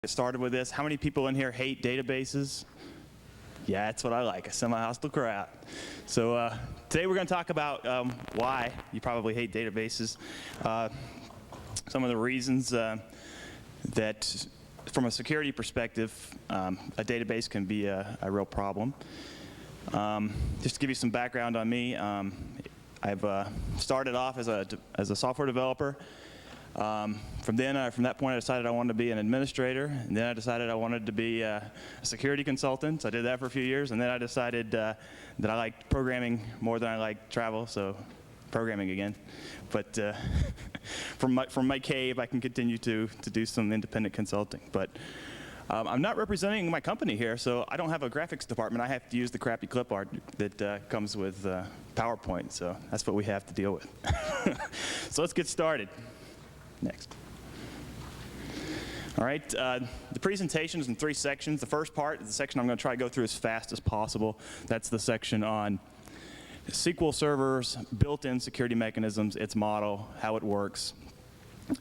get started with this. How many people in here hate databases? Yeah, that's what I like, a semi-hostile crowd. So today we're going to talk about why you probably hate databases, some of the reasons that from a security perspective, a database can be a real problem. Just to give you some background on me, I've started off as a software developer. From that point, I decided I wanted to be an administrator, and then I decided I wanted to be a security consultant. So I did that for a few years, and then I decided that I liked programming more than I liked travel, so programming again. But from my cave, I can continue to do some independent consulting. But I'm not representing my company here, so I don't have a graphics department. I have to use the crappy clip art that comes with PowerPoint, so that's what we have to deal with. So let's get started. Next. All right, the presentation is in 3 sections. The first part is the section I'm going to try to go through as fast as possible. That's the section on SQL Server's built-in security mechanisms, its model, how it works.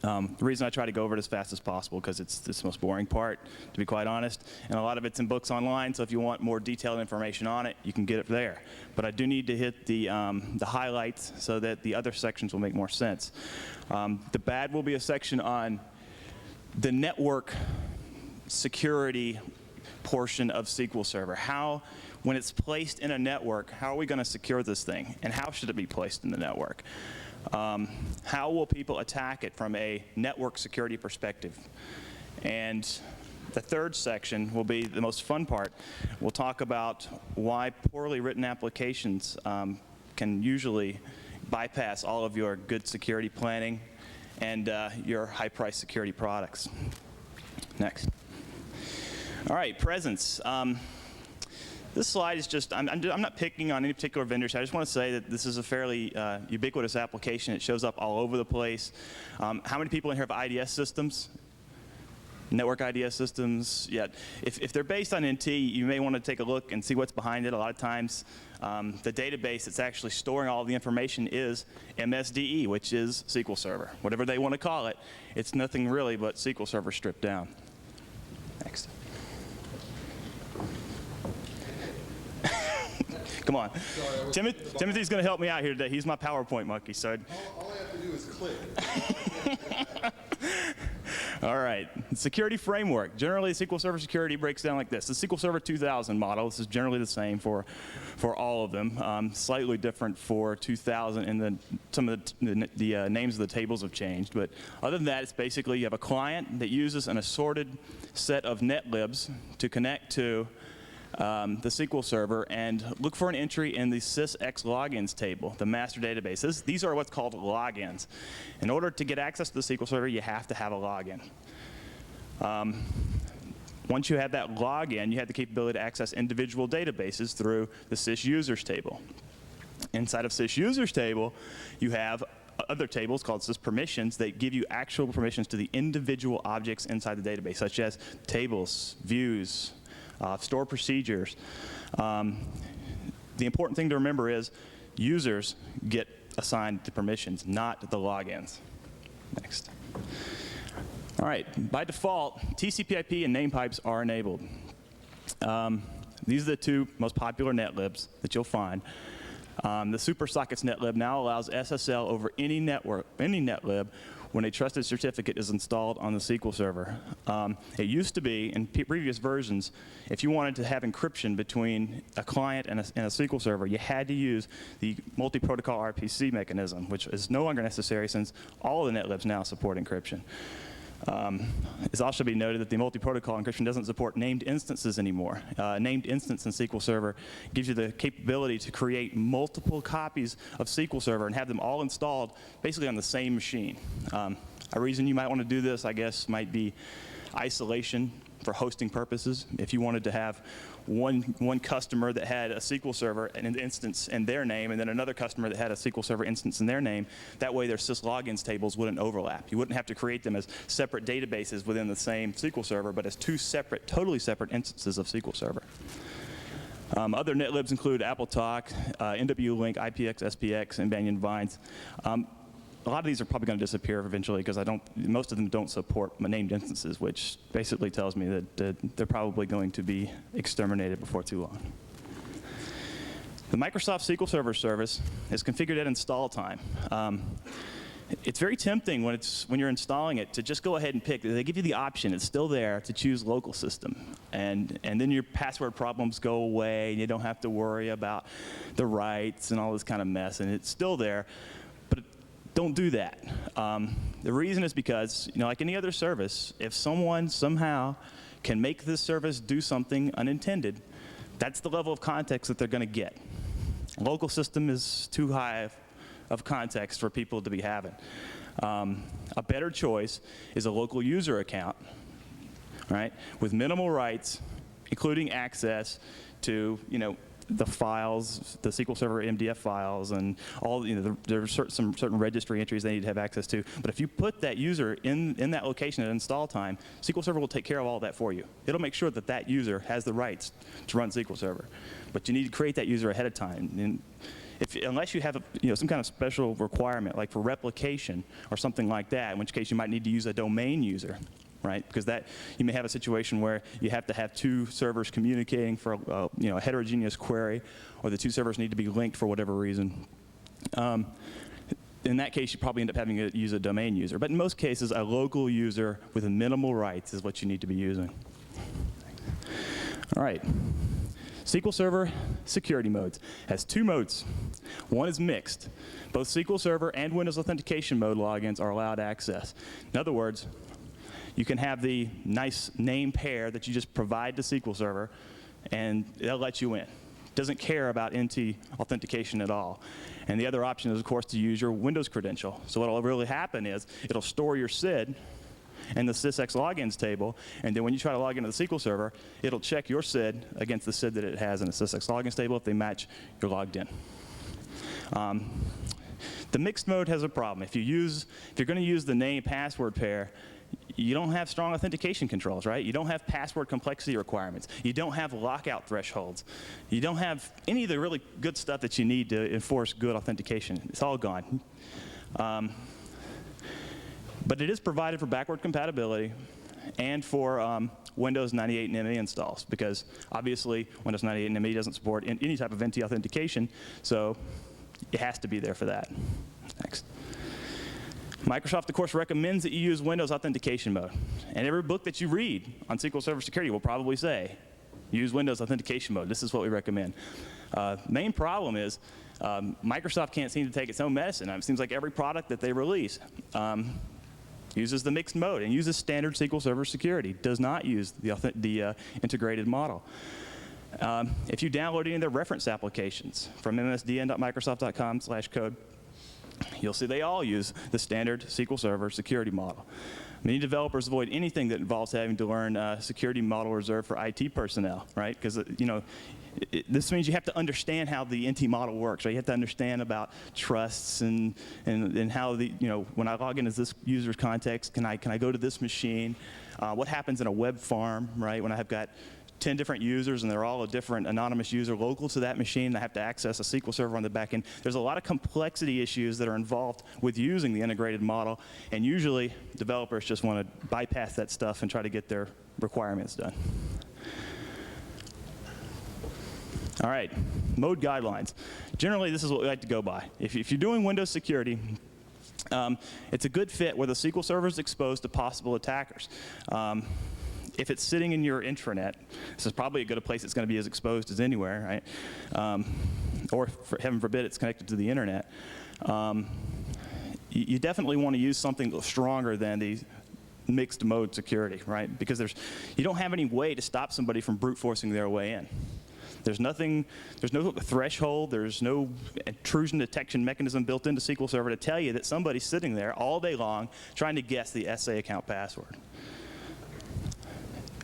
The reason I try to go over it as fast as possible because it's the most boring part, to be quite honest, and a lot of it's in books online, so if you want more detailed information on it, you can get it there. But I do need to hit the highlights so that the other sections will make more sense. The bad will be a section on the network security portion of SQL Server. How, when it's placed in a network, how are we going to secure this thing, and how should it be placed in the network? How will people attack it from a network security perspective? And the third section will be the most fun part. We'll talk about why poorly written applications can usually bypass all of your good security planning and your high-priced security products. Next. All right, presence. This slide is just, I'm not picking on any particular vendors. I just want to say that this is a fairly ubiquitous application. It shows up all over the place. How many people in here have IDS systems? Network IDS systems? Yeah. If they're based on NT, you may want to take a look and see what's behind it. A lot of times, the database that's actually storing all the information is MSDE, which is SQL Server. Whatever they want to call it, it's nothing really but SQL Server stripped down. Next. Come on. Sorry, Timothy's going to help me out here today. He's my PowerPoint monkey. So all I have to do is click. All right. Security framework. Generally, SQL Server Security breaks down like this. The SQL Server 2000 model. This is generally the same for all of them. Slightly different for 2000, and some of the names of the tables have changed. But other than that, it's basically you have a client that uses an assorted set of netlibs to connect to the SQL Server and look for an entry in the sysx logins table, the master database. These are what's called logins. In order to get access to the SQL Server, you have to have a login. Once you have that login, you have the capability to access individual databases through the sysusers table. Inside of sysusers table, you have other tables called syspermissions that give you actual permissions to the individual objects inside the database, such as tables, views, store procedures. The important thing to remember is users get assigned the permissions, not the logins. Next. All right, by default, TCP/IP and name pipes are enabled. These are the 2 most popular netlibs that you'll find. The SuperSockets netlib now allows SSL over any netlib when a trusted certificate is installed on the SQL Server. It used to be, in previous versions, if you wanted to have encryption between a client and a SQL Server, you had to use the multi-protocol RPC mechanism, which is no longer necessary since all of the netlibs now support encryption. It's also be noted that the multi-protocol encryption doesn't support named instances anymore. Named instance in SQL Server gives you the capability to create multiple copies of SQL Server and have them all installed basically on the same machine. A reason you might want to do this, I guess, might be isolation for hosting purposes. If you wanted to have one customer that had a SQL Server and an instance in their name, and then another customer that had a SQL Server instance in their name, that way their syslogins tables wouldn't overlap. You wouldn't have to create them as separate databases within the same SQL Server, but as 2 separate, totally separate instances of SQL Server. Other netlibs include AppleTalk, NWLink, IPX, SPX, and Banyan Vines. a lot of these are probably going to disappear eventually because most of them don't support named instances, which basically tells me that they're probably going to be exterminated before too long. The Microsoft SQL Server service is configured at install time. It's very tempting when you're installing it to just go ahead and pick. They give you the option, it's still there, to choose local system. And then your password problems go away, and you don't have to worry about the rights and all this kind of mess, and it's still there. But don't do that. The reason is because, like any other service, if someone somehow can make this service do something unintended, that's the level of context that they're going to get. Local system is too high of context for people to be having. A better choice is a local user account, right, with minimal rights, including access to, the files, the SQL Server MDF files, and all, there are some certain registry entries they need to have access to. But if you put that user in that location at install time, SQL Server will take care of all that for you. It'll make sure that that user has the rights to run SQL Server. But you need to create that user ahead of time. And unless you have some kind of special requirement, like for replication or something like that, in which case you might need to use a domain user, right? Because you may have a situation where you have to have two servers communicating for a heterogeneous query, or the two servers need to be linked for whatever reason. In that case, you probably end up having to use a domain user. But in most cases, a local user with minimal rights is what you need to be using. All right. SQL Server Security Modes has two modes. One is mixed. Both SQL Server and Windows Authentication Mode logins are allowed access. In other words, you can have the nice name pair that you just provide to SQL Server, and they'll let you in. It doesn't care about NT authentication at all. And the other option is, of course, to use your Windows credential. So what will really happen is it'll store your SID in the sysx logins table, and then when you try to log into the SQL Server, it'll check your SID against the SID that it has in the sysx logins table. If they match, you're logged in. The mixed mode has a problem. If you're going to use the name password pair, you don't have strong authentication controls, right? You don't have password complexity requirements. You don't have lockout thresholds. You don't have any of the really good stuff that you need to enforce good authentication. It's all gone. But it is provided for backward compatibility and for Windows 98 and ME installs, because obviously Windows 98 and ME doesn't support any type of NT authentication, so it has to be there for that. Next. Microsoft, of course, recommends that you use Windows Authentication Mode. And every book that you read on SQL Server Security will probably say, use Windows Authentication Mode. This is what we recommend. Main problem is Microsoft can't seem to take its own medicine. It seems like every product that they release uses the mixed mode and uses standard SQL Server Security, does not use the integrated model. If you download any of their reference applications from msdn.microsoft.com/code, you'll see they all use the standard SQL Server security model. Many developers avoid anything that involves having to learn security model reserved for IT personnel, right? Because this means you have to understand how the NT model works, right? You have to understand about trusts and how when I log into this user's context, can I go to this machine? What happens in a web farm, right? When I have got 10 different users and they're all a different anonymous user local to that machine, I have to access a SQL Server on the back end. There's a lot of complexity issues that are involved with using the integrated model, and usually developers just want to bypass that stuff and try to get their requirements done. All right, mode guidelines. Generally, this is what we like to go by. If you're doing Windows security, it's a good fit where the SQL Server is exposed to possible attackers. If it's sitting in your intranet, this is probably a good place it's going to be as exposed as anywhere, right? Or, heaven forbid, it's connected to the internet. You definitely want to use something stronger than the mixed mode security, right? Because you don't have any way to stop somebody from brute forcing their way in. There's no threshold, there's no intrusion detection mechanism built into SQL Server to tell you that somebody's sitting there all day long trying to guess the SA account password.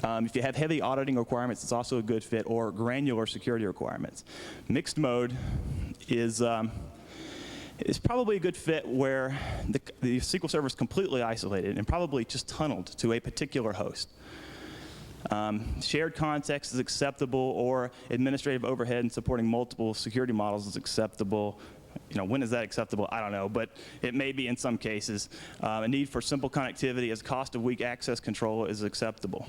If you have heavy auditing requirements, it's also a good fit, or granular security requirements. Mixed mode is probably a good fit where the SQL Server is completely isolated and probably just tunneled to a particular host. Shared context is acceptable, or administrative overhead and supporting multiple security models is acceptable. When is that acceptable? I don't know, but it may be in some cases. A need for simple connectivity as cost of weak access control is acceptable.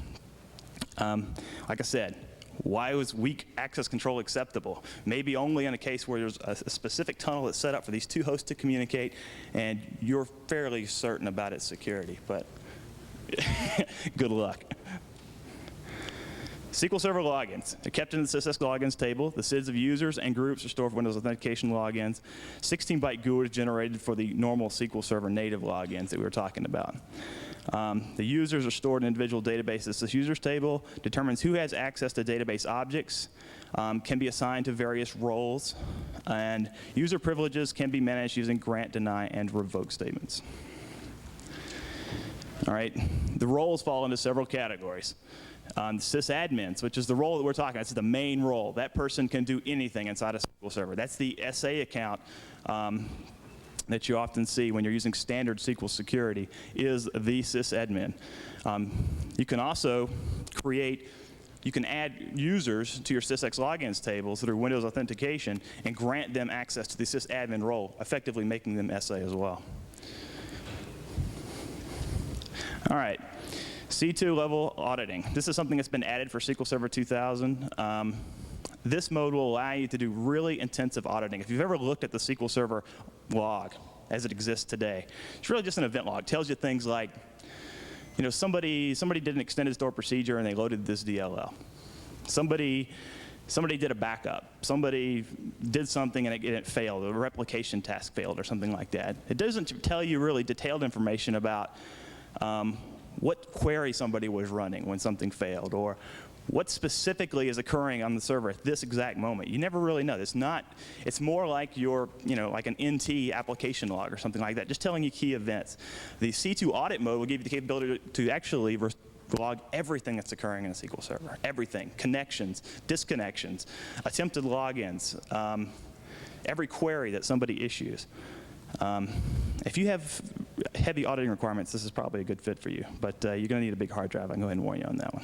Like I said, why was weak access control acceptable? Maybe only in a case where there's a specific tunnel that's set up for these two hosts to communicate, and you're fairly certain about its security, but good luck. SQL Server logins. They're kept in the SysEx logins table. The SIDs of users and groups are stored for Windows Authentication logins. 16-byte GUID is generated for the normal SQL Server native logins that we were talking about. The users are stored in individual databases. This users table determines who has access to database objects, can be assigned to various roles, and user privileges can be managed using grant, deny, and revoke statements. All right, the roles fall into several categories. Sysadmins, which is the role that we're talking about, it's the main role. That person can do anything inside a SQL Server. That's the SA account that you often see when you're using standard SQL security, is the sysadmin. You can also you can add users to your SysEx logins tables through Windows Authentication and grant them access to the sysadmin role, effectively making them SA as well. All right. C2 level auditing. This is something that's been added for SQL Server 2000. This mode will allow you to do really intensive auditing. If you've ever looked at the SQL Server log as it exists today, it's really just an event log. It tells you things like, somebody did an extended store procedure and they loaded this DLL. Somebody did a backup. Somebody did something and it failed. A replication task failed or something like that. It doesn't tell you really detailed information about what query somebody was running when something failed, or what specifically is occurring on the server at this exact moment. You never really know. It's more like your, like an NT application log or something like that, just telling you key events. The C2 audit mode will give you the capability to actually log everything that's occurring in a SQL Server. Everything. Connections, disconnections, attempted logins, every query that somebody issues. If you have heavy auditing requirements, this is probably a good fit for you, but you're going to need a big hard drive. I can go ahead and warn you on that one.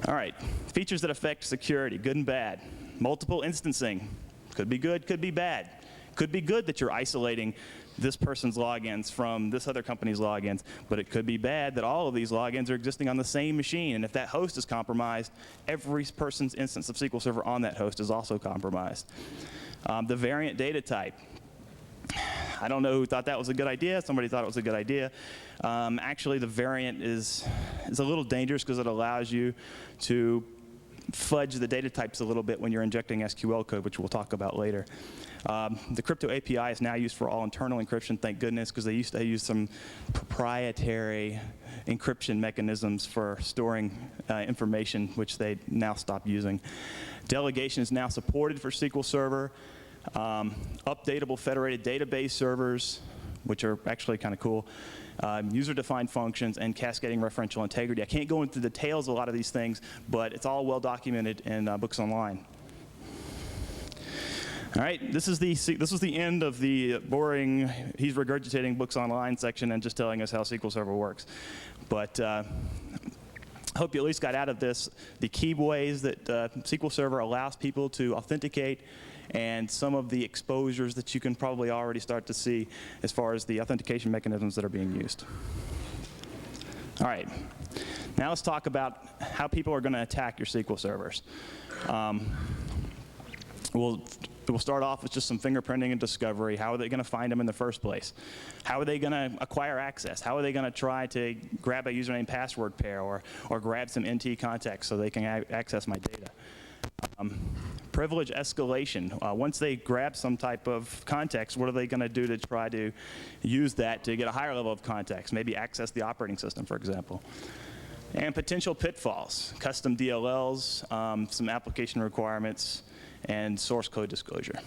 All right, features that affect security, good and bad. Multiple instancing, could be good, could be bad. Could be good that you're isolating this person's logins from this other company's logins, but it could be bad that all of these logins are existing on the same machine, and if that host is compromised, every person's instance of SQL Server on that host is also compromised. The variant data type. I don't know who thought that was a good idea. Somebody thought it was a good idea. Actually, the variant is a little dangerous because it allows you to fudge the data types a little bit when you're injecting SQL code, which we'll talk about later. The crypto API is now used for all internal encryption, thank goodness, because they used to use some proprietary encryption mechanisms for storing information, which they now stopped using. Delegation is now supported for SQL Server. Updatable federated database servers, which are actually kind of cool. User-defined functions, and cascading referential integrity. I can't go into the details of a lot of these things, but it's all well documented in books online. All right, this was the end of the boring, he's regurgitating books online section and just telling us how SQL Server works. But I hope you at least got out of this the key ways that SQL Server allows people to authenticate, and some of the exposures that you can probably already start to see as far as the authentication mechanisms that are being used. All right, now let's talk about how people are going to attack your SQL servers. We'll start off with just some fingerprinting and discovery. How are they going to find them in the first place? How are they going to acquire access? How are they going to try to grab a username password pair or grab some NT context so they can access my data? Privilege escalation. Once they grab some type of context, what are they going to do to try to use that to get a higher level of context? Maybe access the operating system, for example. And potential pitfalls, custom DLLs, some application requirements, and source code disclosure.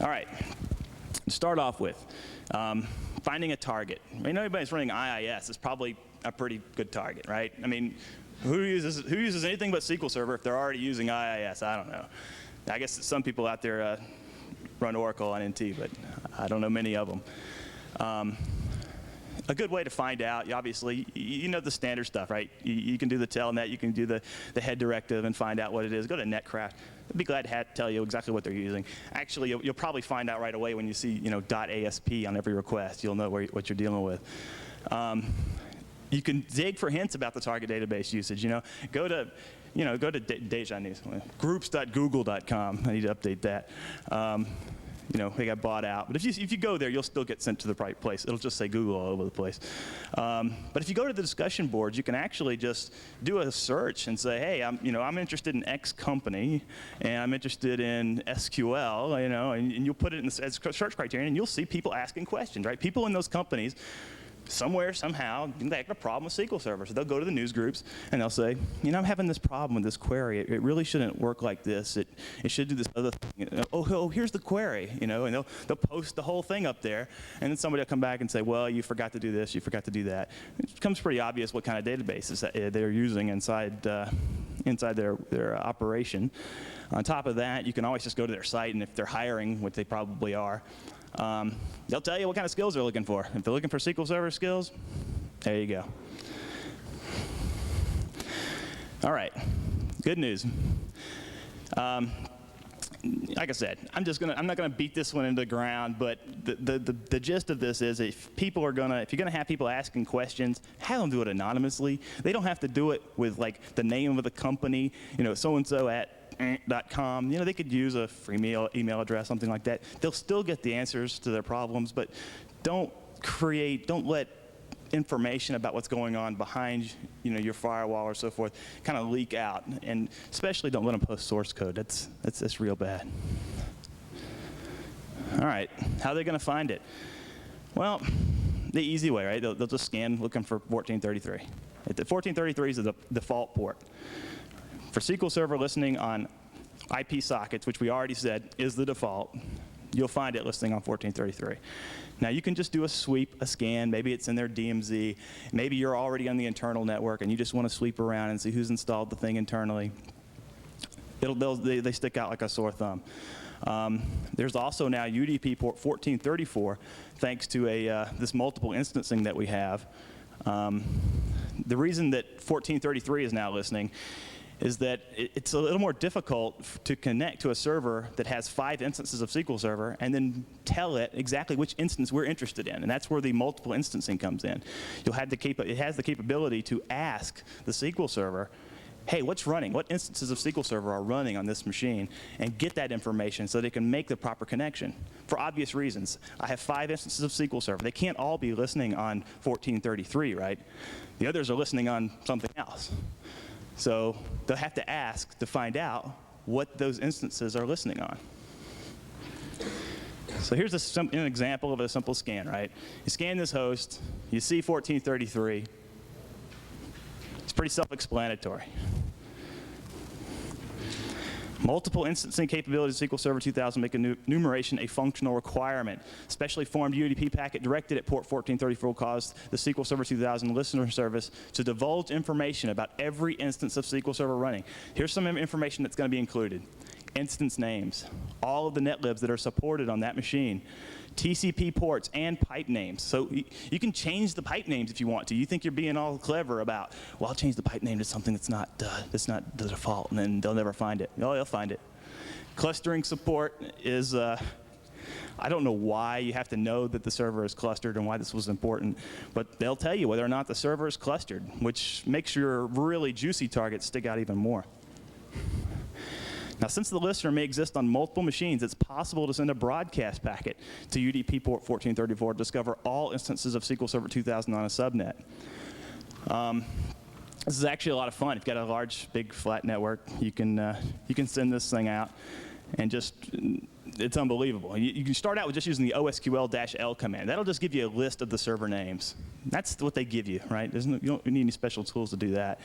All right, to start off with, finding a target. I mean, anybody that's running IIS is probably a pretty good target, right? I mean, who uses anything but SQL Server if they're already using IIS? I don't know. I guess some people out there run Oracle on NT, but I don't know many of them. a good way to find out, obviously, you know the standard stuff, right? You can do the telnet, you can do the head directive and find out what it is. Go to Netcraft. I'd be glad to tell you exactly what they're using. Actually, you'll probably find out right away when you see, you know, .asp on every request. You'll know what you're dealing with. You can dig for hints about the target database usage. You know, go to Deja News, groups.google.com. I need to update that. You know, they got bought out. But if you go there, you'll still get sent to the right place. It'll just say Google all over the place. But if you go to the discussion boards, you can actually just do a search and say, hey, I'm interested in X company, and I'm interested in SQL, you know, and you'll put it in as search criterion, and you'll see people asking questions, right? People in those companies, somewhere, somehow, they have a problem with SQL Server. So they'll go to the Newsgroups and they'll say, you know, I'm having this problem with this query. It really shouldn't work like this. It should do this other thing. Oh, here's the query, you know, and they'll post the whole thing up there. And then somebody will come back and say, well, you forgot to do this, you forgot to do that. It becomes pretty obvious what kind of databases that they're using inside their operation. On top of that, you can always just go to their site, and if they're hiring, which they probably are, they'll tell you what kind of skills they're looking for. If they're looking for SQL Server skills, there you go. All right, good news. Like I said, I'm not gonna beat this one into the ground, but the gist of this is if you're gonna have people asking questions, have them do it anonymously. They don't have to do it with like the name of the company, you know, so-and-so at .com. You know, they could use a free email address, something like that. They'll still get the answers to their problems, but don't let information about what's going on behind, you know, your firewall or so forth kind of leak out, and especially don't let them post source code. That's real bad. All right, how are they going to find it? Well, the easy way, right? They'll just scan looking for 1433. 1433 is the default port. For SQL Server listening on IP sockets, which we already said is the default, you'll find it listing on 1433. Now you can just do a sweep, a scan, maybe it's in their DMZ, maybe you're already on the internal network and you just want to sweep around and see who's installed the thing internally. They stick out like a sore thumb. There's also now UDP port 1434, thanks to this multiple instancing that we have. The reason that 1433 is now listening is that it's a little more difficult to connect to a server that has 5 instances of SQL Server and then tell it exactly which instance we're interested in. And that's where the multiple instancing comes in. It has the capability to ask the SQL Server, hey, what's running? What instances of SQL Server are running on this machine? And get that information so they can make the proper connection. For obvious reasons, I have 5 instances of SQL Server. They can't all be listening on 1433, right? The others are listening on something else. So they'll have to ask to find out what those instances are listening on. So here's an example of a simple scan, right? You scan this host, you see 1433. It's pretty self-explanatory. Multiple instancing capabilities of SQL Server 2000 make enumeration a functional requirement. Specially formed UDP packet directed at port 1434 caused the SQL Server 2000 listener service to divulge information about every instance of SQL Server running. Here's some information that's going to be included. Instance names, all of the netlibs that are supported on that machine, TCP ports, and pipe names. So you can change the pipe names if you want to. You think you're being all clever about, well, I'll change the pipe name to something that's not the default, and then they'll never find it. No, they'll find it. Clustering support is, I don't know why you have to know that the server is clustered and why this was important, but they'll tell you whether or not the server is clustered, which makes your really juicy targets stick out even more. Now, since the listener may exist on multiple machines, it's possible to send a broadcast packet to UDP port 1434 to discover all instances of SQL Server 2000 on a subnet. This is actually a lot of fun. If you've got a large, big, flat network, you can send this thing out, and it's unbelievable. You can start out with just using the osql-l command. That'll just give you a list of the server names. That's what they give you, right? You don't need any special tools to do that.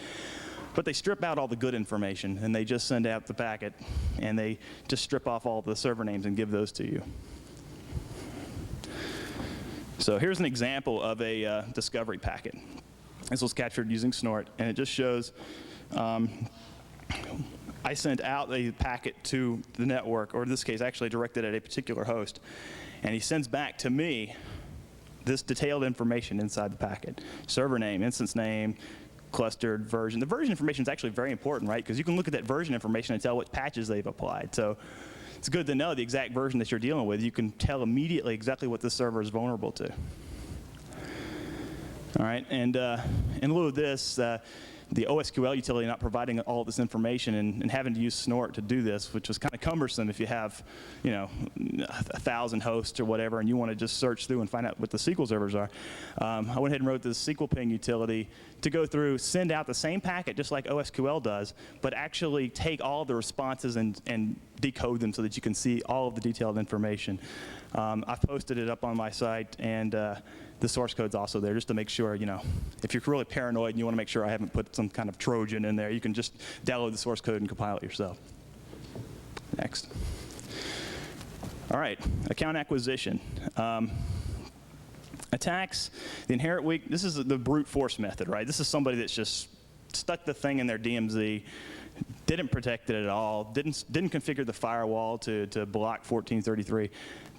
But they strip out all the good information, and they just send out the packet, and they just strip off all the server names and give those to you. So here's an example of a discovery packet. This was captured using Snort, and it just shows I sent out a packet to the network, or in this case, actually directed at a particular host, and he sends back to me this detailed information inside the packet. Server name, instance name, clustered version. The version information is actually very important, right? Because you can look at that version information and tell what patches they've applied. So it's good to know the exact version that you're dealing with. You can tell immediately exactly what this server is vulnerable to. All right, and in lieu of this, the OSQL utility not providing all of this information and having to use Snort to do this, which was kind of cumbersome if you have, 1,000 hosts or whatever, and you want to just search through and find out what the SQL servers are. I went ahead and wrote this SQL Ping Utility to go through, send out the same packet just like OSQL does, but actually take all of the responses and decode them so that you can see all of the detailed information. I've posted it up on my site, and the source code's also there just to make sure, if you're really paranoid and you want to make sure I haven't put some kind of Trojan in there, you can just download the source code and compile it yourself. Next. All right, account acquisition. Attacks, the inherent weak, this is the brute force method, right? This is somebody that's just stuck the thing in their DMZ, didn't protect it at all, didn't configure the firewall to block 1433.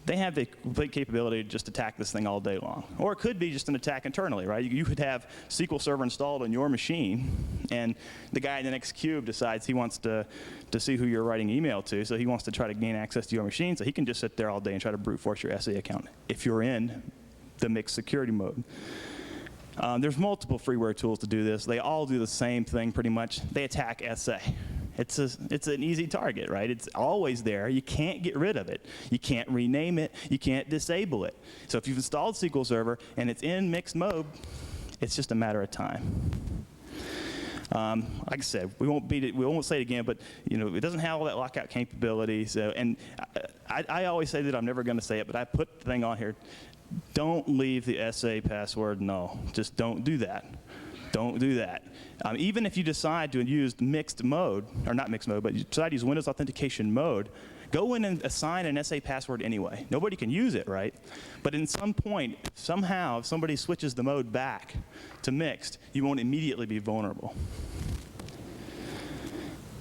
They have the complete capability to just attack this thing all day long. Or it could be just an attack internally, right? You could have SQL Server installed on your machine, and the guy in the next cube decides he wants to see who you're writing email to, so he wants to try to gain access to your machine, so he can just sit there all day and try to brute force your SA account if you're in the mixed security mode. There's multiple freeware tools to do this. They all do the same thing pretty much. They attack SA. It's an easy target, right? It's always there. You can't get rid of it. You can't rename it. You can't disable it. So if you've installed SQL Server and it's in mixed mode, it's just a matter of time. Like I said, we won't beat it. We won't say it again, but it doesn't have all that lockout capability. So, and I always say that I'm never going to say it, but I put the thing on here. Don't leave the SA password null. Just don't do that. Don't do that. Even if you decide to use mixed mode, or not mixed mode, but you decide to use Windows Authentication Mode, go in and assign an SA password anyway. Nobody can use it, right? But in some point, somehow, if somebody switches the mode back to mixed, you won't immediately be vulnerable.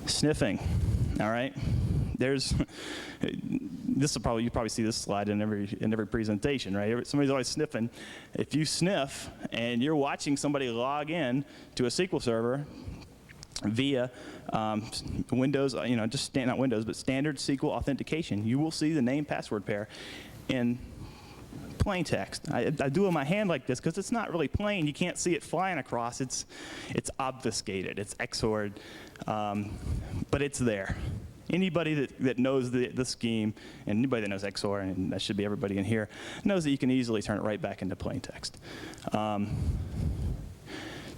Sniffing, all right? There's, you probably see this slide in every presentation, right? Somebody's always sniffing. If you sniff and you're watching somebody log in to a SQL server via Windows, not Windows, but standard SQL authentication, you will see the name password pair in plain text. I do it with my hand like this because it's not really plain. You can't see it flying across. It's obfuscated. It's XORed, but it's there. Anybody that knows the scheme, and anybody that knows XOR, and that should be everybody in here, knows that you can easily turn it right back into plain text. The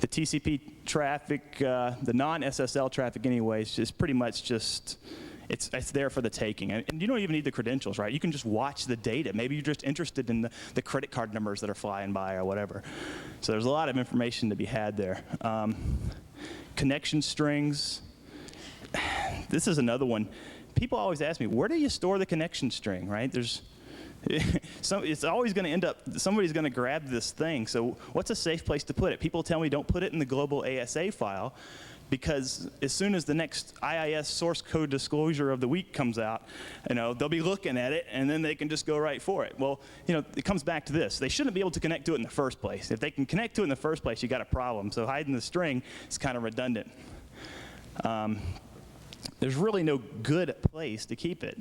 TCP traffic, the non-SSL traffic anyways, is pretty much just, it's there for the taking. And you don't even need the credentials, right? You can just watch the data. Maybe you're just interested in the credit card numbers that are flying by or whatever. So there's a lot of information to be had there. Connection strings. This is another one. People always ask me, where do you store the connection string, right? It's always going to end up, somebody's going to grab this thing. So what's a safe place to put it? People tell me don't put it in the global ASA file because as soon as the next IIS source code disclosure of the week comes out, they'll be looking at it and then they can just go right for it. Well, it comes back to this. They shouldn't be able to connect to it in the first place. If they can connect to it in the first place, you got a problem. So hiding the string is kind of redundant. There's really no good place to keep it.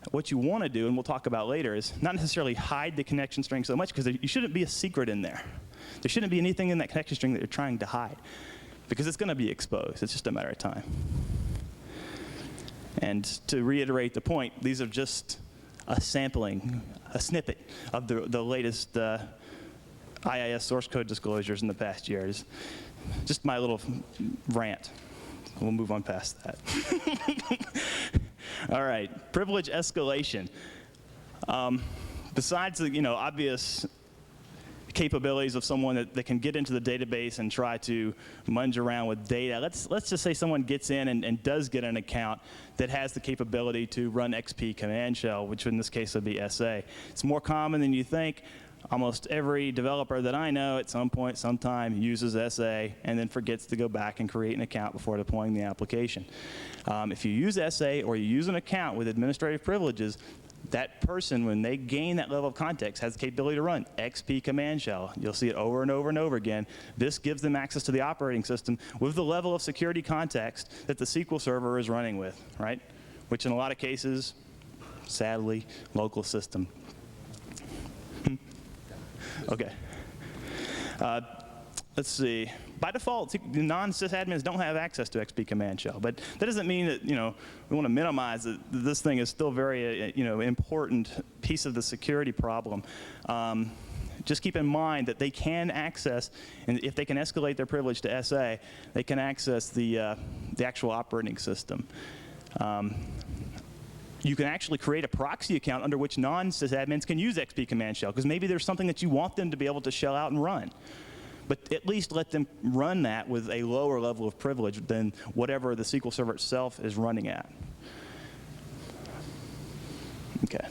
What you want to do, and we'll talk about later, is not necessarily hide the connection string so much because you shouldn't be a secret in there. There shouldn't be anything in that connection string that you're trying to hide because it's going to be exposed. It's just a matter of time. And to reiterate the point, these are just a sampling, a snippet of the latest IIS source code disclosures in the past years. Just my little rant. We'll move on past that. All right, privilege escalation. Besides the obvious capabilities of someone that can get into the database and try to munge around with data, let's just say someone gets in and does get an account that has the capability to run XP command shell, which in this case would be SA. It's more common than you think. Almost every developer that I know at some point, sometime, uses SA and then forgets to go back and create an account before deploying the application. If you use SA or you use an account with administrative privileges, that person, when they gain that level of context, has the capability to run XP command shell. You'll see it over and over and over again. This gives them access to the operating system with the level of security context that the SQL Server is running with, right? Which in a lot of cases, sadly, local system. Okay. Let's see. By default, non-sysadmins don't have access to XP command shell, but that doesn't mean that, we want to minimize that this thing is still very, important piece of the security problem. Just keep in mind that they can access, and if they can escalate their privilege to SA, they can access the actual operating system. You can actually create a proxy account under which non-sysadmins can use XP command shell, because maybe there's something that you want them to be able to shell out and run. But at least let them run that with a lower level of privilege than whatever the SQL Server itself is running at. Okay.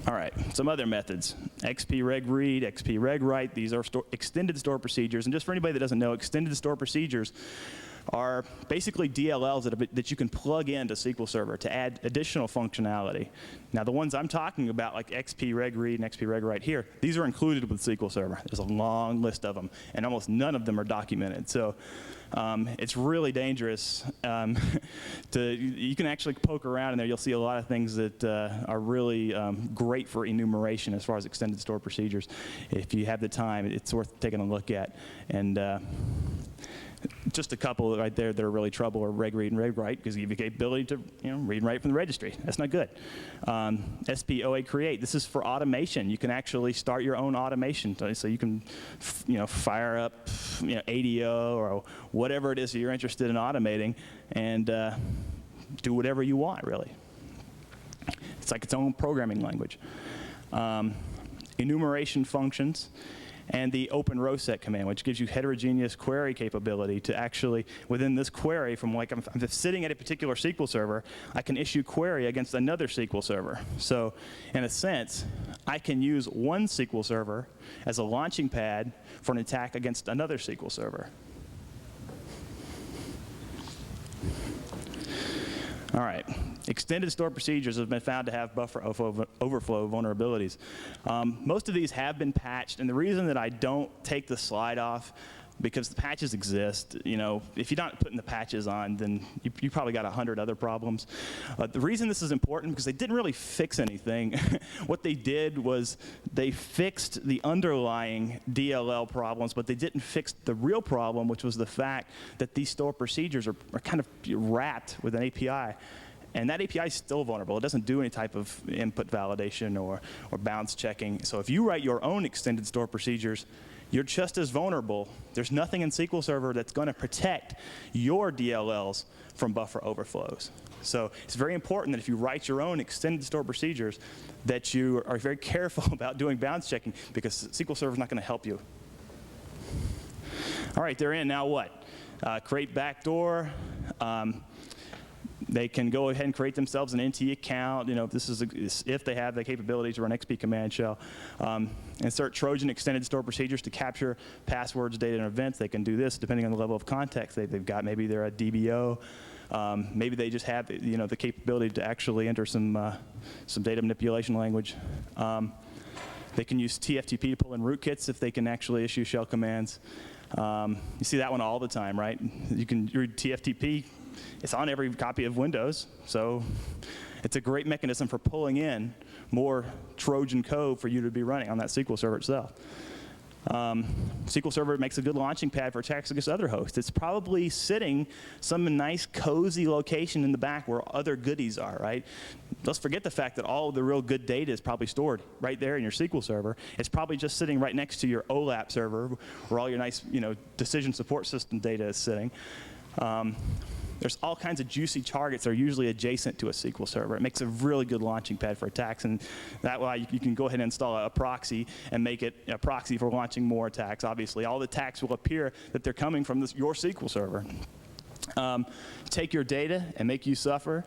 All right, some other methods. XP reg read, XP reg write. These are extended store procedures. And just for anybody that doesn't know, extended store procedures are basically DLLs that you can plug into SQL Server to add additional functionality. Now, the ones I'm talking about, like XP reg read and XP reg write here, these are included with SQL Server. There's a long list of them, and almost none of them are documented. So it's really dangerous. You can actually poke around in there. You'll see a lot of things that are really great for enumeration as far as extended store procedures. If you have the time, it's worth taking a look at. And just a couple right there that are really trouble are reg read and reg write, because you give you the capability to read and write from the registry. That's not good. SPOA create. This is for automation. You can actually start your own automation. So you can fire up ADO or whatever it is that you're interested in automating and do whatever you want, really. It's like its own programming language. Enumeration functions. And the open row set command, which gives you heterogeneous query capability to actually, within this query, from like I'm sitting at a particular SQL server, I can issue query against another SQL server. So in a sense, I can use one SQL server as a launching pad for an attack against another SQL server. All right. Extended store procedures have been found to have buffer overflow vulnerabilities. Most of these have been patched, and the reason that I don't take the slide off, because the patches exist. If you're not putting the patches on, then you probably got 100 other problems. The reason this is important, because they didn't really fix anything. What they did was they fixed the underlying DLL problems, but they didn't fix the real problem, which was the fact that these store procedures are kind of wrapped with an API. And that API is still vulnerable. It doesn't do any type of input validation or bounds checking. So if you write your own extended store procedures, you're just as vulnerable. There's nothing in SQL Server that's going to protect your DLLs from buffer overflows. So it's very important that if you write your own extended store procedures, that you are very careful about doing bounds checking, because SQL Server is not going to help you. All right, they're in. Now what? Create backdoor. They can go ahead and create themselves an NT account. This is if they have the capability to run XP command shell. Insert Trojan extended store procedures to capture passwords, data, and events. They can do this depending on the level of context they've got. Maybe they're a DBO. Maybe they just have the capability to actually enter some data manipulation language. They can use TFTP to pull in rootkits if they can actually issue shell commands. You see that one all the time, right? You can read TFTP. It's on every copy of Windows, so it's a great mechanism for pulling in more Trojan code for you to be running on that SQL Server itself. SQL Server makes a good launching pad for attacks against other hosts. It's probably sitting some nice, cozy location in the back where other goodies are, right? Let's forget the fact that all of the real good data is probably stored right there in your SQL Server. It's probably just sitting right next to your OLAP server where all your nice, decision support system data is sitting. There's all kinds of juicy targets that are usually adjacent to a SQL Server. It makes a really good launching pad for attacks, and that way you can go ahead and install a proxy and make it a proxy for launching more attacks. Obviously, all the attacks will appear that they're coming from your SQL Server. Take your data and make you suffer.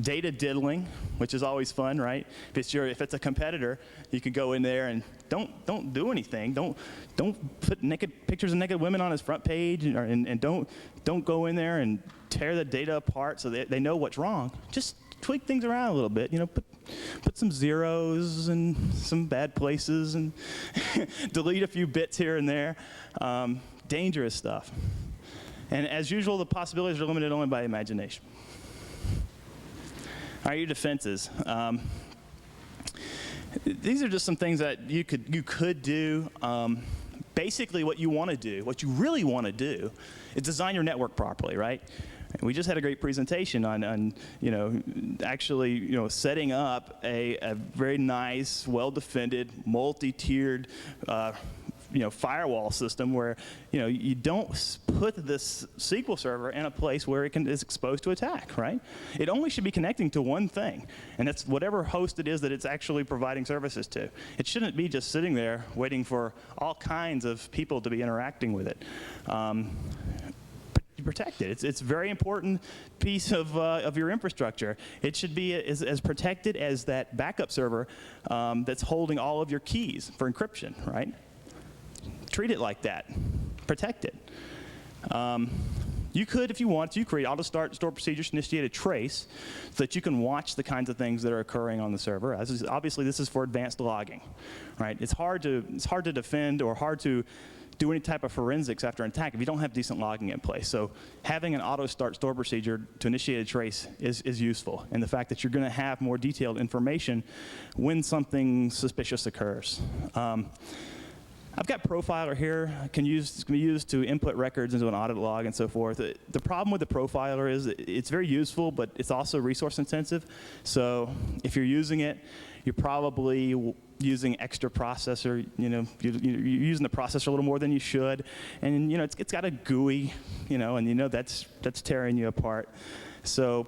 Data diddling, which is always fun, right? If it's a competitor, you can go in there and don't do anything. Don't put pictures of naked women on his front page, and don't go in there and tear the data apart so they know what's wrong. Just tweak things around a little bit. Put some zeros in some bad places and delete a few bits here and there. Dangerous stuff. And as usual, the possibilities are limited only by imagination. All right, your defenses. These are just some things that you could do. Basically, what you want to do, what you really want to do, is design your network properly, right? We just had a great presentation on actually setting up a very nice, well-defended, multi-tiered firewall system where you don't put this SQL server in a place where it is exposed to attack, right? It only should be connecting to one thing, and that's whatever host it is that it's actually providing services to. It shouldn't be just sitting there waiting for all kinds of people to be interacting with it. Protect it. It's a very important piece of your infrastructure. It should be as protected as that backup server that's holding all of your keys for encryption, right? Treat it like that. Protect it. You could, if you want to, create auto-start store procedures to initiate a trace so that you can watch the kinds of things that are occurring on the server. Obviously, this is for advanced logging, right? It's hard to defend or hard to do any type of forensics after an attack if you don't have decent logging in place. So having an auto-start store procedure to initiate a trace is useful, and the fact that you're going to have more detailed information when something suspicious occurs. I've got Profiler here. It can be used to input records into an audit log and so forth. The problem with the Profiler is it's very useful, but it's also resource intensive. So if you're using it, you're probably using extra processor. You're using the processor a little more than you should, and it's got a GUI, and that's tearing you apart. So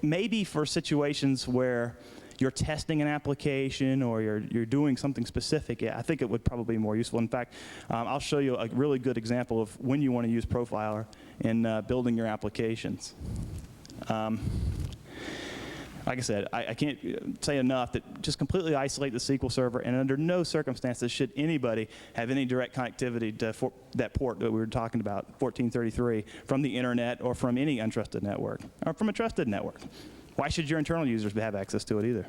maybe for situations where you're testing an application or you're doing something specific, I think it would probably be more useful. In fact, I'll show you a really good example of when you want to use Profiler in building your applications. Like I said, I can't say enough that just completely isolate the SQL Server, and under no circumstances should anybody have any direct connectivity to that port that we were talking about, 1433, from the internet or from any untrusted network, or from a trusted network. Why should your internal users have access to it either?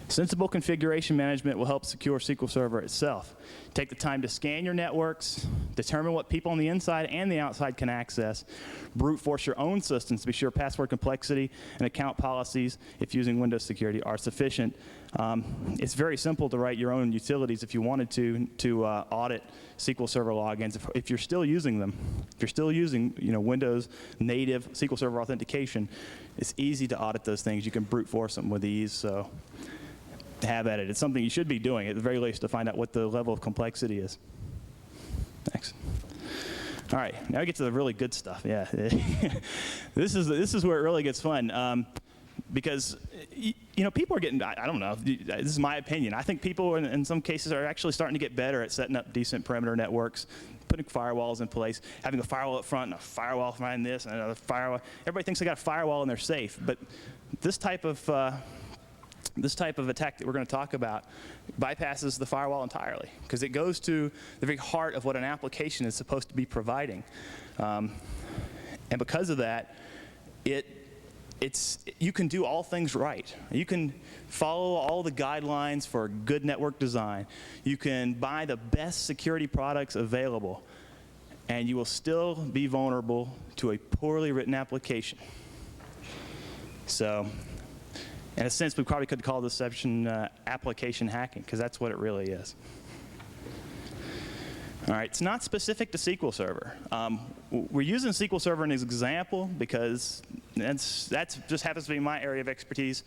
Sensible configuration management will help secure SQL Server itself. Take the time to scan your networks, determine what people on the inside and the outside can access, brute force your own systems to be sure password complexity and account policies, if using Windows security, are sufficient. It's very simple to write your own utilities if you wanted to audit SQL Server logins. If you're still using them, if you're still using Windows native SQL Server authentication, it's easy to audit those things. You can brute force them with ease. So have at it. It's something you should be doing at the very least to find out what the level of complexity is. Thanks. All right, now we get to the really good stuff. Yeah, this is where it really gets fun, because people are getting, I don't know, this is my opinion. I think people in some cases are actually starting to get better at setting up decent perimeter networks, putting firewalls in place, having a firewall up front and a firewall behind this and another firewall. Everybody thinks they got a firewall and they're safe, but this type of attack that we're going to talk about bypasses the firewall entirely, because it goes to the very heart of what an application is supposed to be providing. And because of that, you can do all things right. You can follow all the guidelines for good network design. You can buy the best security products available, and you will still be vulnerable to a poorly written application. So, in a sense, we probably could call this section application hacking, because that's what it really is. All right, it's not specific to SQL Server. We're using SQL Server as an example because that just happens to be my area of expertise.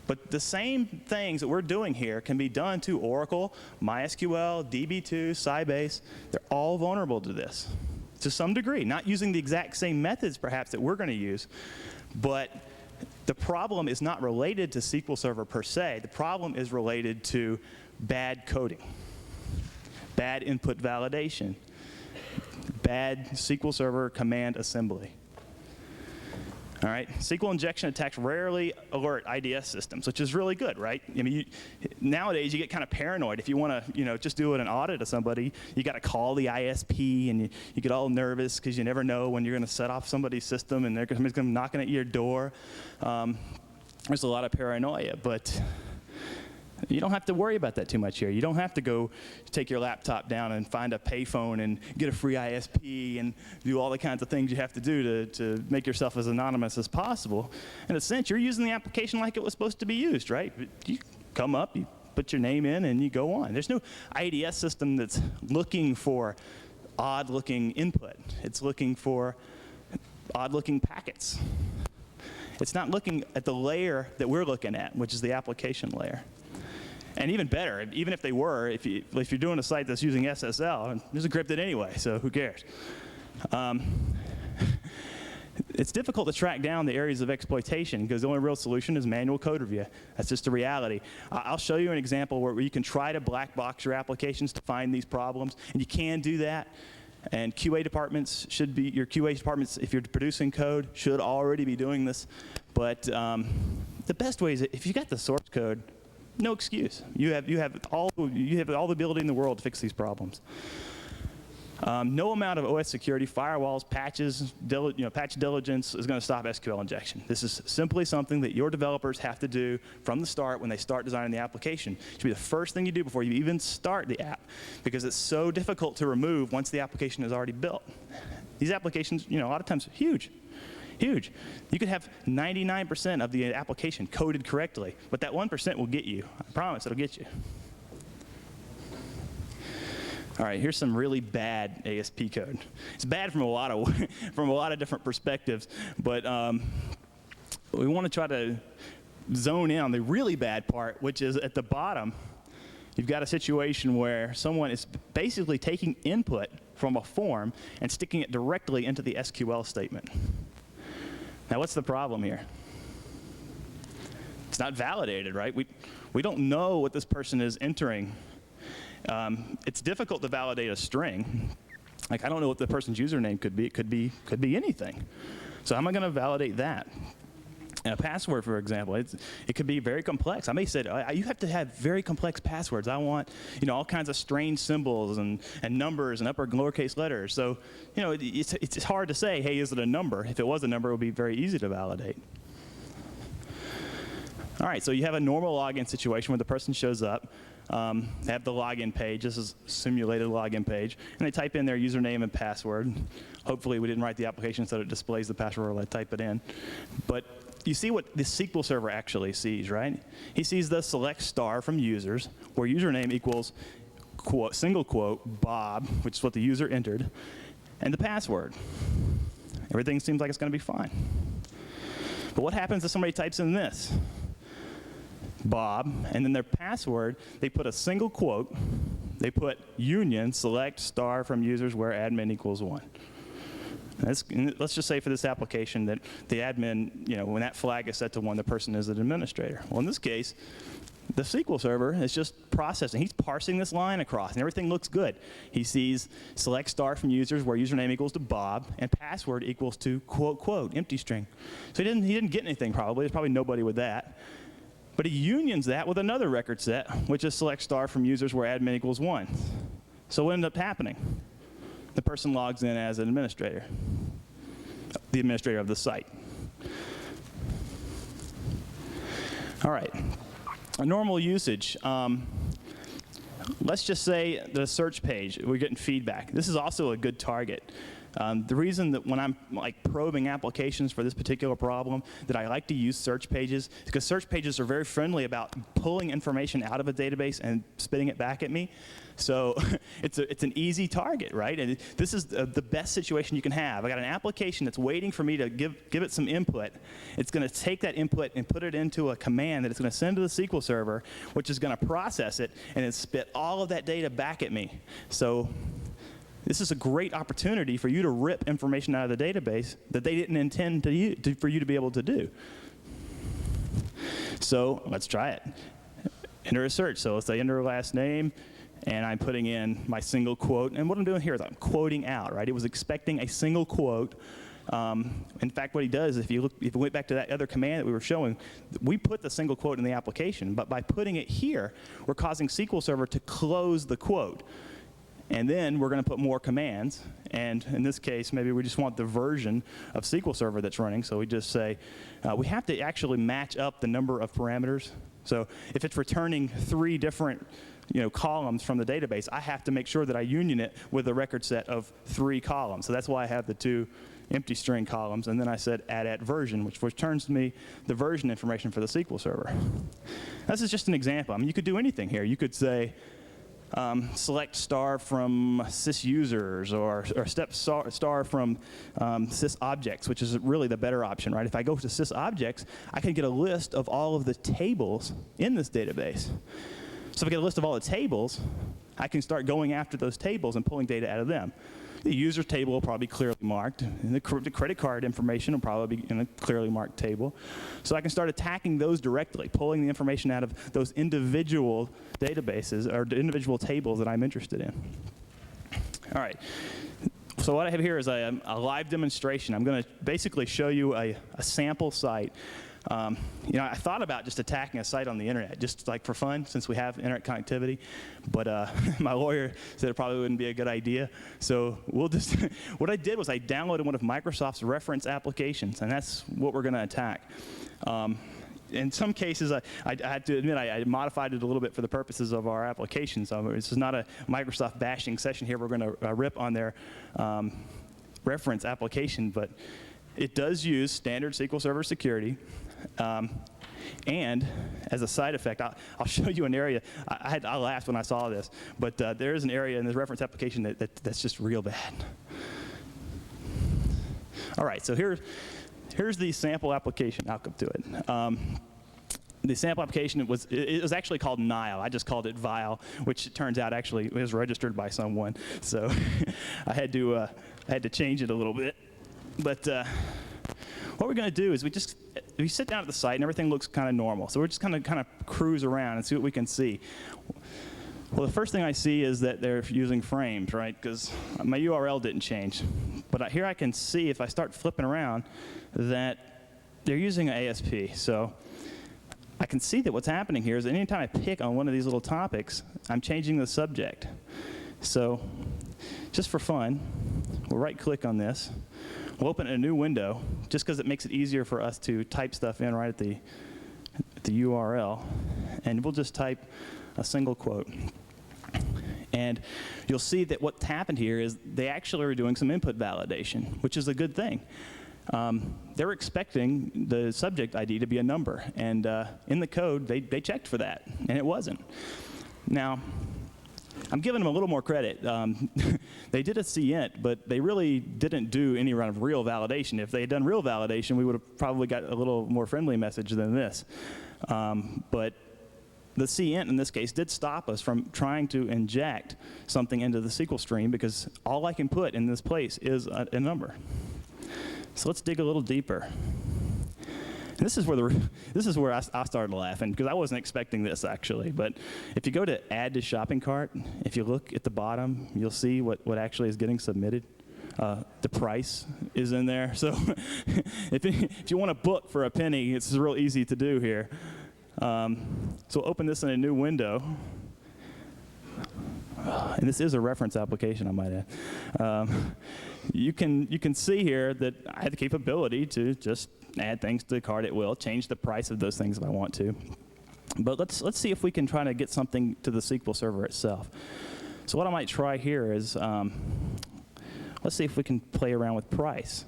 But the same things that we're doing here can be done to Oracle, MySQL, DB2, Sybase. They're all vulnerable to this to some degree, not using the exact same methods perhaps that we're going to use, but the problem is not related to SQL Server per se. The problem is related to bad coding, bad input validation, bad SQL Server command assembly. All right, SQL injection attacks rarely alert IDS systems, which is really good, right? I mean, nowadays you get kind of paranoid. If you want to, just do an audit of somebody, you got to call the ISP, and you get all nervous because you never know when you're going to set off somebody's system, and somebody's going to be knocking at your door. There's a lot of paranoia, but you don't have to worry about that too much here. You don't have to go take your laptop down and find a payphone and get a free ISP and do all the kinds of things you have to do to make yourself as anonymous as possible. In a sense, you're using the application like it was supposed to be used, right? You come up, you put your name in, and you go on. There's no IDS system that's looking for odd-looking input. It's looking for odd-looking packets. It's not looking at the layer that we're looking at, which is the application layer. And even better, even if they were, if you're doing a site that's using SSL, it's encrypted anyway, so who cares? It's difficult to track down the areas of exploitation because the only real solution is manual code review. That's just the reality. I'll show you an example where you can try to black box your applications to find these problems, and you can do that. And QA departments should be, your QA departments, if you're producing code, should already be doing this. But the best way is if you got the source code, no excuse. You have all the ability in the world to fix these problems. No amount of OS security, firewalls, patches, patch diligence is going to stop SQL injection. This is simply something that your developers have to do from the start when they start designing the application. It should be the first thing you do before you even start the app, because it's so difficult to remove once the application is already built. These applications, a lot of times, huge. Huge. You could have 99% of the application coded correctly, but that 1% will get you. I promise it'll get you. All right, here's some really bad ASP code. It's bad from a lot of different perspectives, but we want to try to zone in on the really bad part, which is at the bottom. You've got a situation where someone is basically taking input from a form and sticking it directly into the SQL statement. Now, what's the problem here? It's not validated, right? We don't know what this person is entering. It's difficult to validate a string. Like, I don't know what the person's username could be. It could be anything. So how am I going to validate that? A password, for example, it could be very complex. I may say, you have to have very complex passwords. I want, all kinds of strange symbols and numbers and upper and lowercase letters. So, it's hard to say, hey, is it a number? If it was a number, it would be very easy to validate. All right, so you have a normal login situation where the person shows up. They have the login page. This is a simulated login page. And they type in their username and password. Hopefully, we didn't write the application so that it displays the password while I type it in. But you see what the SQL Server actually sees, right? He sees the select star from users, where username equals quote, single quote, Bob, which is what the user entered, and the password. Everything seems like it's going to be fine. But what happens if somebody types in this? Bob, and then their password, they put a single quote, they put union, select star from users where admin equals 1. Let's just say for this application that the admin, when that flag is set to 1, the person is an administrator. Well, in this case, the SQL Server is just processing. He's parsing this line across, and everything looks good. He sees select star from users where username equals to Bob, and password equals to quote, quote, empty string. So he didn't get anything probably. There's probably nobody with that. But he unions that with another record set, which is select star from users where admin equals 1. So what ended up happening? The person logs in as an administrator, the administrator of the site. All right, a normal usage. Let's just say the search page, we're getting feedback. This is also a good target. The reason that when I'm probing applications for this particular problem that I like to use search pages is because search pages are very friendly about pulling information out of a database and spitting it back at me. So it's an easy target, right? And this is the best situation you can have. I got an application that's waiting for me to give it some input. It's going to take that input and put it into a command that it's going to send to the SQL Server, which is going to process it and then spit all of that data back at me. So this is a great opportunity for you to rip information out of the database that they didn't intend for you to be able to do. So let's try it. Enter a search. So let's say enter a last name, and I'm putting in my single quote. And what I'm doing here is I'm quoting out, right? It was expecting a single quote In fact, what he does, if you went back to that other command that we were showing, we put the single quote in the application, but by putting it here, we're causing SQL Server to close the quote. And then we're going to put more commands, and in this case, maybe we just want the version of SQL Server that's running, so we just say, we have to actually match up the number of parameters. So if it's returning 3 different columns from the database, I have to make sure that I union it with a record set of 3 columns. So that's why I have the 2 empty string columns, and then I said add version, which returns me the version information for the SQL Server. This is just an example. I mean, you could do anything here. You could say, select star from sys users, or step star from sys objects, which is really the better option, right? If I go to sys objects, I can get a list of all of the tables in this database. So if I get a list of all the tables, I can start going after those tables and pulling data out of them. The user table will probably be clearly marked, and the credit card information will probably be in a clearly marked table. So I can start attacking those directly, pulling the information out of those individual databases or individual tables that I'm interested in. All right. So what I have here is a live demonstration. I'm going to basically show you a sample site. I thought about just attacking a site on the internet, just like for fun, since we have internet connectivity. But my lawyer said it probably wouldn't be a good idea. So we'll just, what I did was I downloaded one of Microsoft's reference applications, and that's what we're going to attack. In some cases, I had to admit, I modified it a little bit for the purposes of our application. So this is not a Microsoft bashing session here. We're going to rip on their reference application, but it does use standard SQL Server Security. And as a side effect, I'll show you an area. I laughed when I saw this, but there is an area in this reference application that's just real bad. All right, so here's the sample application. I'll come to it. The sample application was actually called Nile. I just called it Vile, which it turns out actually was registered by someone. So I had to change it a little bit. But what we're going to do is we sit down at the site and everything looks kind of normal. So we're just kind of cruise around and see what we can see. Well, the first thing I see is that they're using frames, right? Because my URL didn't change. But here I can see, if I start flipping around, that they're using an ASP. So I can see that what's happening here is that anytime I pick on one of these little topics, I'm changing the subject. So just for fun, we'll right-click on this. We'll open a new window, just because it makes it easier for us to type stuff in right at the URL. And we'll just type a single quote. And you'll see that what's happened here is they actually are doing some input validation, which is a good thing. They're expecting the subject ID to be a number. And in the code, they checked for that, and it wasn't. Now, I'm giving them a little more credit. They did a cint, but they really didn't do any kind of real validation. If they had done real validation, we would have probably got a little more friendly message than this. But the cint, in this case, did stop us from trying to inject something into the SQL stream, because all I can put in this place is a number. So let's dig a little deeper. And this is where I started laughing, because I wasn't expecting this, actually. But if you go to Add to Shopping Cart, if you look at the bottom, you'll see what actually is getting submitted. The price is in there. So if you want a book for a penny, it's real easy to do here. So open this in a new window. And this is a reference application, I might add. You can see here that I have the capability to just add things to the cart at will, change the price of those things if I want to. But let's see if we can try to get something to the SQL Server itself. So what I might try here is, let's see if we can play around with price.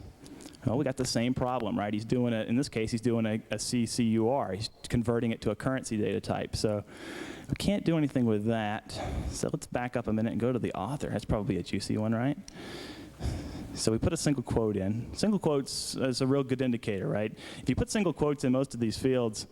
Well, we got the same problem, right? In this case, he's doing a CCUR. He's converting it to a currency data type. So we can't do anything with that. So let's back up a minute and go to the author. That's probably a juicy one, right? So we put a single quote in. Single quotes is a real good indicator, right? If you put single quotes in most of these fields,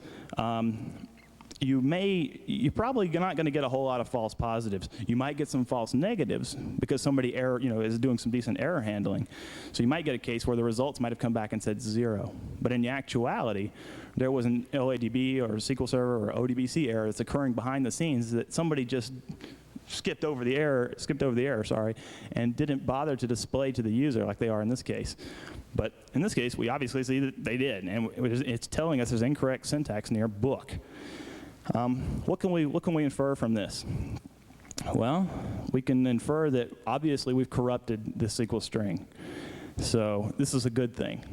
you're probably not going to get a whole lot of false positives. You might get some false negatives because somebody is doing some decent error handling. So you might get a case where the results might have come back and said 0. But in actuality, there was an LADB or SQL Server or ODBC error that's occurring behind the scenes that somebody just skipped over the error, and didn't bother to display to the user like they are in this case. But in this case, we obviously see that they did, and it's telling us there's incorrect syntax near book. What can we infer from this? Well, we can infer that obviously we've corrupted the SQL string. So this is a good thing.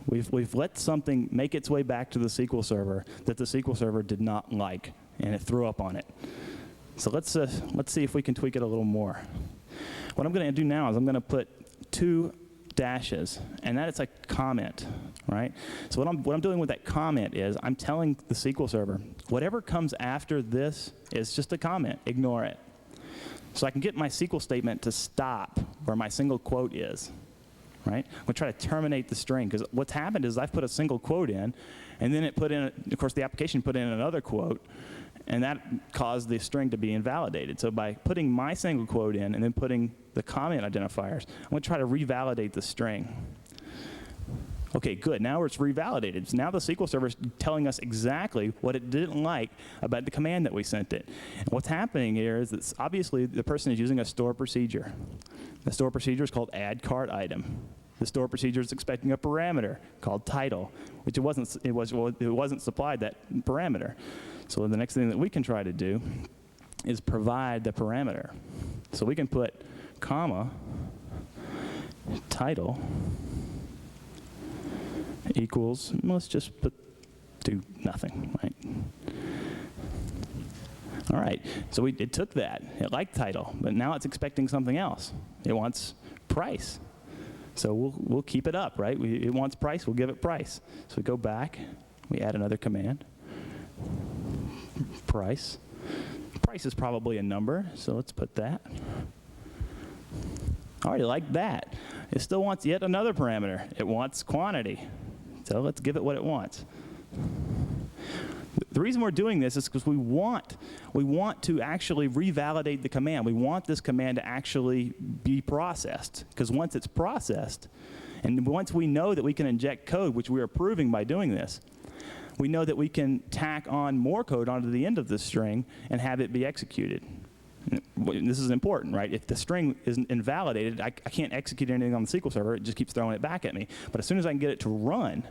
We've let something make its way back to the SQL Server that the SQL Server did not like, and it threw up on it. So let's see if we can tweak it a little more. What I'm going to do now is I'm going to put 2 dashes, and that is a comment, right? So what I'm doing with that comment is I'm telling the SQL Server, whatever comes after this is just a comment, ignore it. So I can get my SQL statement to stop where my single quote is, right? I'm going to try to terminate the string, because what's happened is I've put a single quote in, and then it put in, of course, the application put in another quote, and that caused the string to be invalidated. So by putting my single quote in and then putting the comment identifiers, I'm going to try to revalidate the string. Okay, good. Now it's revalidated. So now the SQL Server is telling us exactly what it didn't like about the command that we sent it. And what's happening here is that obviously the person is using a store procedure. The store procedure is called add cart item. The store procedure is expecting a parameter called title, which it wasn't supplied that parameter. So the next thing that we can try to do is provide the parameter. So we can put comma title equals, let's just do nothing, right? All right, so it took that. It liked title, but now it's expecting something else. It wants price. So we'll keep it up, right? It wants price, we'll give it price. So we go back, we add another command. Price. Price is probably a number, so let's put that. I already like that. It still wants yet another parameter. It wants quantity. So let's give it what it wants. The reason we're doing this is because we want to actually revalidate the command. We want this command to actually be processed, because once it's processed, and once we know that we can inject code, which we're proving by doing this, we know that we can tack on more code onto the end of the string and have it be executed. And this is important, right? If the string isn't invalidated, I can't execute anything on the SQL Server. It just keeps throwing it back at me. But as soon as I can get it to run,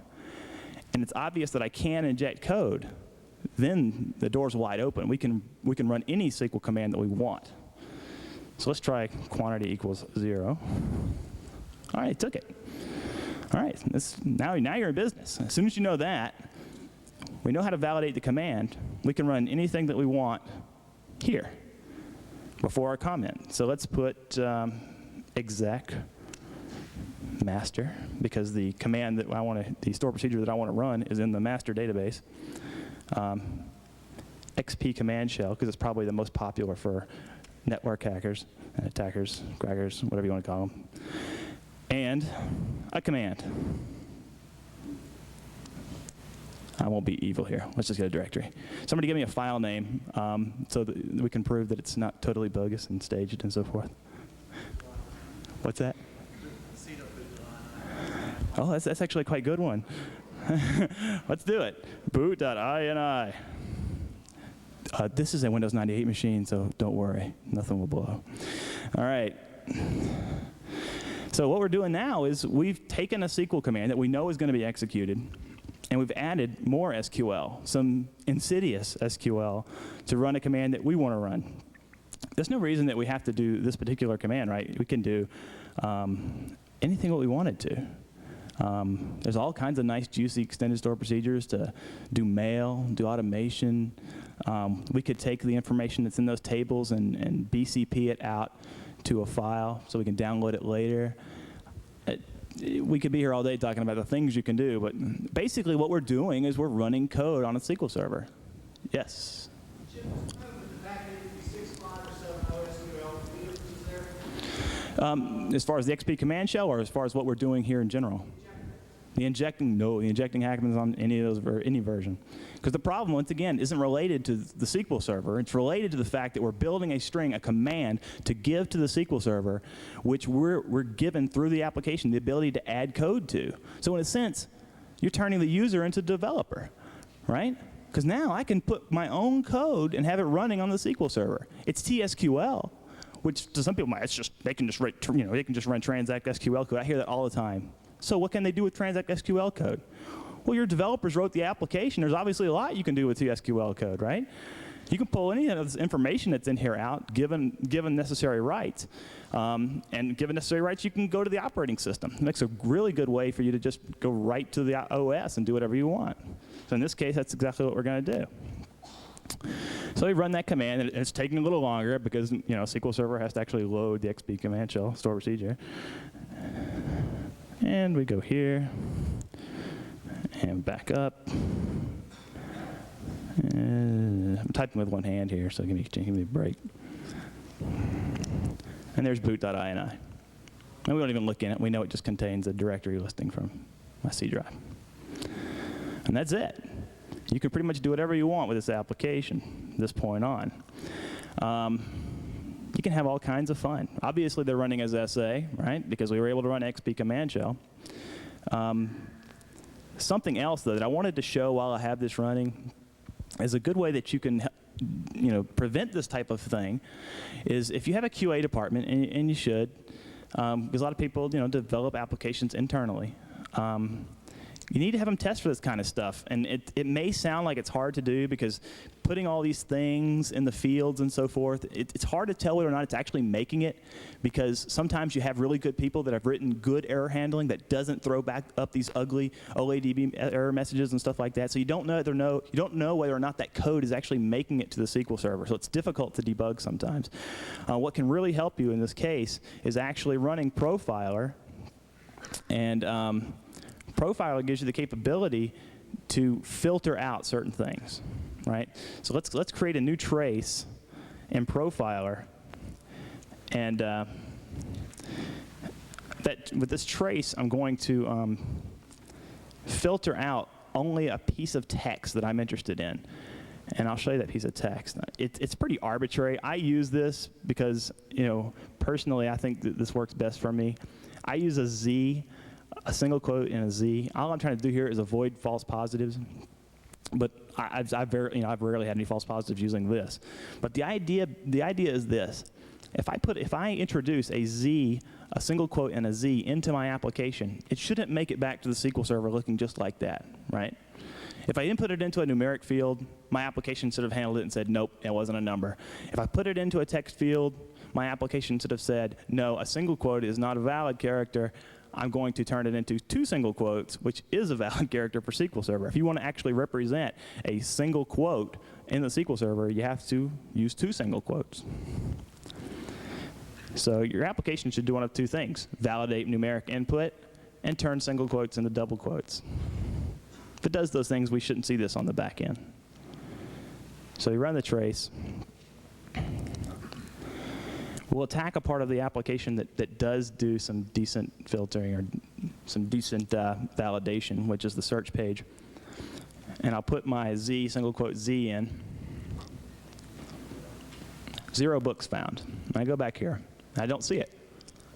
and it's obvious that I can inject code, then the door's wide open. We can run any SQL command that we want. So let's try quantity equals 0. All right, it took it. All right, now you're in business. As soon as you know that, we know how to validate the command. We can run anything that we want here before our comment. So let's put exec master, because the command that the store procedure that I want to run is in the master database. XP command shell, because it's probably the most popular for network hackers, attackers, crackers, whatever you want to call them. And a command. I won't be evil here. Let's just get a directory. Somebody give me a file name so that we can prove that it's not totally bogus and staged and so forth. What's that? Oh, that's actually a quite good one. Let's do it. boot.ini. This is a Windows 98 machine, so don't worry. Nothing will blow. All right. So what we're doing now is we've taken a SQL command that we know is going to be executed, and we've added more SQL, some insidious SQL, to run a command that we want to run. There's no reason that we have to do this particular command, right? We can do anything what we wanted to. There's all kinds of nice, juicy extended store procedures to do mail, do automation. We could take the information that's in those tables and BCP it out to a file so we can download it later. We could be here all day talking about the things you can do, but basically what we're doing is we're running code on a SQL Server. Yes? As far as the XP command shell, or as far as what we're doing here in general? The injecting, no, the injecting happens on any of those, any version. Because the problem, once again, isn't related to the SQL Server. It's related to the fact that we're building a string, a command, to give to the SQL Server, which we're given through the application the ability to add code to. So in a sense, you're turning the user into developer, right? Because now I can put my own code and have it running on the SQL Server. It's TSQL, which to some people, it's just they can just write, they can just run transact SQL code. I hear that all the time. So what can they do with transact SQL code? Well, your developers wrote the application. There's obviously a lot you can do with the SQL code, right? You can pull any of this information that's in here out, given necessary rights. And given necessary rights, you can go to the operating system. It makes a really good way for you to just go right to the OS and do whatever you want. So in this case, that's exactly what we're going to do. So we run that command, and it's taking a little longer because SQL Server has to actually load the XP command shell, store procedure. And we go here, and back up. I'm typing with one hand here, so give me a break. And there's boot.ini. And we don't even look in it. We know it just contains a directory listing from my C drive. And that's it. You can pretty much do whatever you want with this application from this point on. You can have all kinds of fun. Obviously, they're running as SA, right? Because we were able to run XP command shell. Something else, though, that I wanted to show while I have this running is a good way that you can prevent this type of thing is if you have a QA department, and you should, because a lot of people develop applications internally. You need to have them test for this kind of stuff. And it may sound like it's hard to do because putting all these things in the fields and so forth, it's hard to tell whether or not it's actually making it, because sometimes you have really good people that have written good error handling that doesn't throw back up these ugly OLADB error messages and stuff like that. So you don't know whether or not that code is actually making it to the SQL Server. So it's difficult to debug sometimes. What can really help you in this case is actually running Profiler. And Profiler gives you the capability to filter out certain things, right? So let's create a new trace in Profiler, and with this trace, I'm going to filter out only a piece of text that I'm interested in, and I'll show you that piece of text. It's pretty arbitrary. I use this because personally, I think that this works best for me. I use a Z. A single quote and a Z. All I'm trying to do here is avoid false positives, but I've rarely had any false positives using this. But the idea is this: if I introduce a Z, a single quote and a Z into my application, it shouldn't make it back to the SQL Server looking just like that, right? If I input it into a numeric field, my application should have handled it and said, nope, it wasn't a number. If I put it into a text field, my application should have said, no, a single quote is not a valid character. I'm going to turn it into two single quotes, which is a valid character for SQL Server. If you want to actually represent a single quote in the SQL Server, you have to use two single quotes. So your application should do one of two things: validate numeric input and turn single quotes into double quotes. If it does those things, we shouldn't see this on the back end. So you run the trace. We'll attack a part of the application that does do some decent filtering or some decent validation, which is the search page. And I'll put my Z, single quote Z in. 0 books found. And I go back here. I don't see it.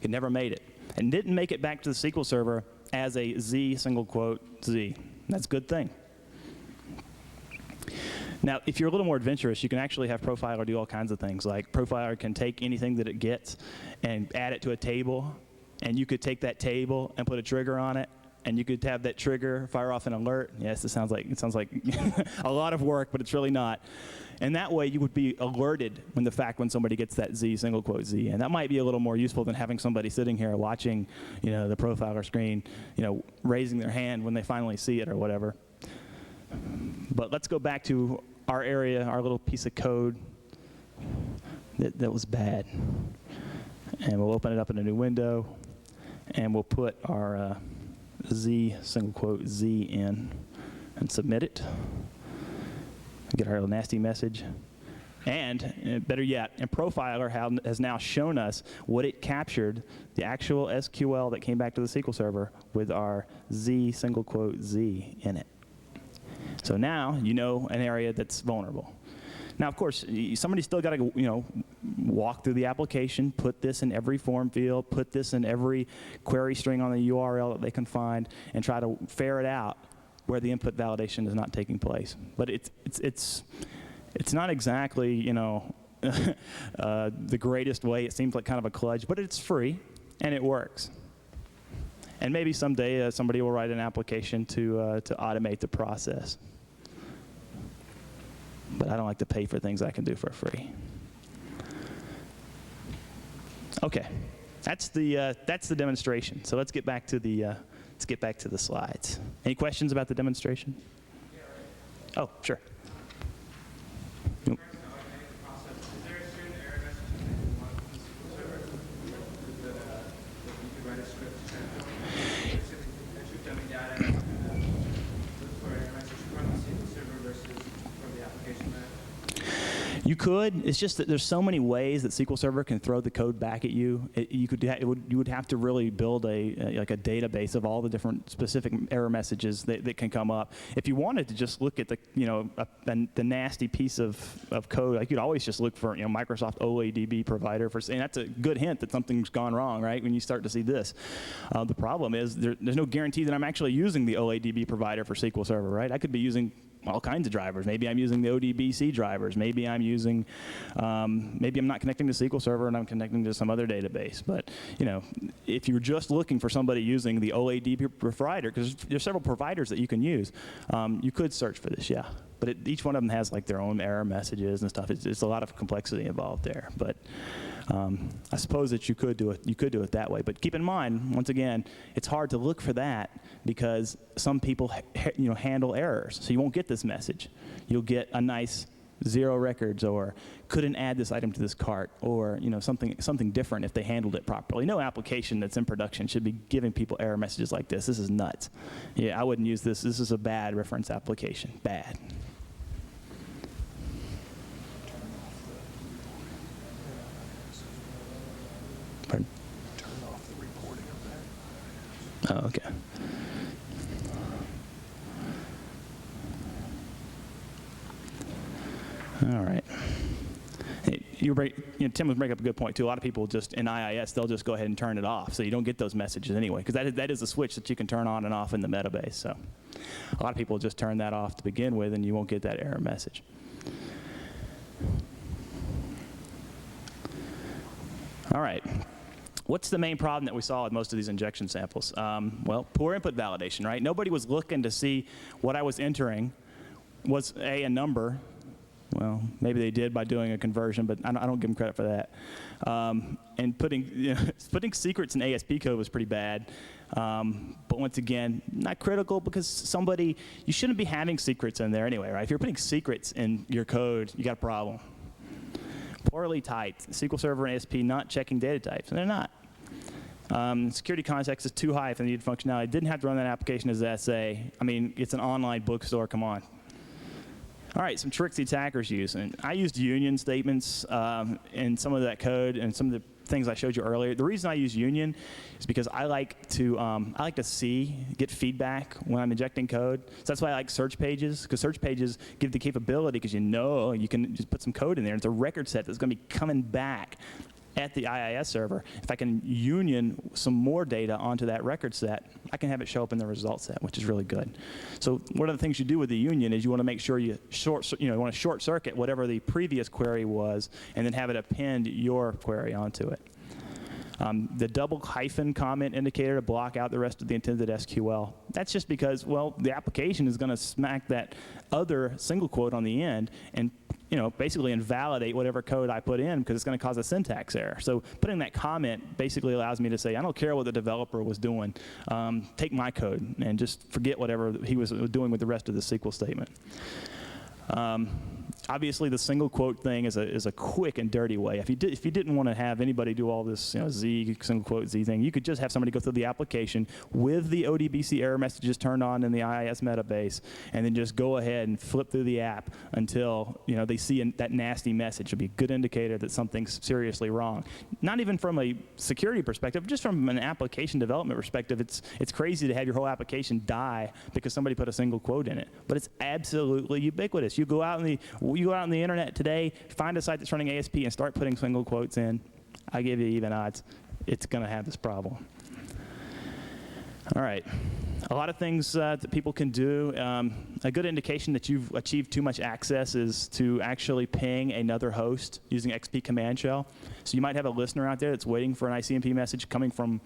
It never made it. And didn't make it back to the SQL Server as a Z, single quote Z. That's a good thing. Now, if you're a little more adventurous, you can actually have Profiler do all kinds of things. Like Profiler can take anything that it gets and add it to a table, and you could take that table and put a trigger on it, and you could have that trigger fire off an alert. Yes, it sounds like a lot of work, but it's really not. And that way, you would be alerted when somebody gets that Z, single quote Z, and that might be a little more useful than having somebody sitting here watching, the Profiler screen, raising their hand when they finally see it or whatever. But let's go back to our area, our little piece of code that was bad. And we'll open it up in a new window, and we'll put our Z, single quote, Z in and submit it. Get our little nasty message. And better yet, and Profiler has now shown us what it captured, the actual SQL that came back to the SQL Server with our Z, single quote, Z in it. So now you know an area that's vulnerable. Now, of course, somebody's still got to, walk through the application, put this in every form field, put this in every query string on the URL that they can find, and try to ferret out where the input validation is not taking place. But it's not exactly, the greatest way. It seems like kind of a kludge, but it's free and it works. And maybe someday somebody will write an application to automate the process. But I don't like to pay for things I can do for free. Okay, that's the demonstration. So let's get back to the slides. Any questions about the demonstration? Yeah, right. Oh, sure. You could. It's just that there's so many ways that SQL Server can throw the code back at you. You would have to really build like a database of all the different specific error messages that can come up. If you wanted to just look at the nasty piece of code, like you'd always just look for Microsoft OADB provider for, and that's a good hint that something's gone wrong, right? When you start to see this, the problem is there's no guarantee that I'm actually using the OADB provider for SQL Server, right? I could be using all kinds of drivers. Maybe I'm using the ODBC drivers. Maybe I'm using, maybe I'm not connecting to SQL Server and I'm connecting to some other database. But if you're just looking for somebody using the OADB provider, because there's several providers that you can use, you could search for this, yeah. But each one of them has like their own error messages and stuff. It's a lot of complexity involved there. But I suppose that you could do it that way. But keep in mind, once again, it's hard to look for that because some people handle errors. So you won't get this message. You'll get a nice 0 records or couldn't add this item to this cart or something different if they handled it properly. No application that's in production should be giving people error messages like this. This is nuts. Yeah, I wouldn't use this. This is a bad reference application. Bad. Pardon? Turn off the reporting of that. Oh, okay. All right. Hey, Tim was bringing up a good point too. A lot of people just in IIS they'll just go ahead and turn it off, so you don't get those messages anyway, because that is a switch that you can turn on and off in the metabase. So a lot of people just turn that off to begin with, and you won't get that error message. All right. What's the main problem that we saw with most of these injection samples? Well, poor input validation, right? Nobody was looking to see what I was entering was a number. Well, maybe they did by doing a conversion, but I don't give them credit for that. And putting secrets in ASP code was pretty bad. But once again, not critical because you shouldn't be having secrets in there anyway, right? If you're putting secrets in your code, you got a problem. Poorly typed. SQL Server and ASP not checking data types, and they're not. Security context is too high for the needed functionality. I didn't have to run that application as SA. I mean, it's an online bookstore, come on. All right, some tricks the attackers use. And I used union statements in some of that code and some of the things I showed you earlier. The reason I use union is because I like to get feedback when I'm injecting code. So that's why I like search pages, because search pages give the capability, because you can just put some code in there. It's a record set that's going to be coming back at the IIS server. If I can union some more data onto that record set, I can have it show up in the result set, which is really good. So one of the things you do with the union is you want to make sure you want to short circuit whatever the previous query was, and then have it append your query onto it. The double hyphen comment indicator to block out the rest of the intended SQL. That's just because, well, the application is going to smack that other single quote on the end and basically invalidate whatever code I put in because it's going to cause a syntax error. So putting that comment basically allows me to say, I don't care what the developer was doing. Take my code and just forget whatever he was doing with the rest of the SQL statement. Obviously, the single quote thing is a quick and dirty way. If you didn't want to have anybody do all this, Z single quote Z thing, you could just have somebody go through the application with the ODBC error messages turned on in the IIS metabase, and then just go ahead and flip through the app until they see that nasty message. It'll be a good indicator that something's seriously wrong. Not even from a security perspective, just from an application development perspective. It's crazy to have your whole application die because somebody put a single quote in it, but it's absolutely ubiquitous. You go out on the internet today, find a site that's running ASP and start putting single quotes in. I give you even odds, it's going to have this problem. All right, a lot of things that people can do. A good indication that you've achieved too much access is to actually ping another host using XP command shell. So you might have a listener out there that's waiting for an ICMP message coming from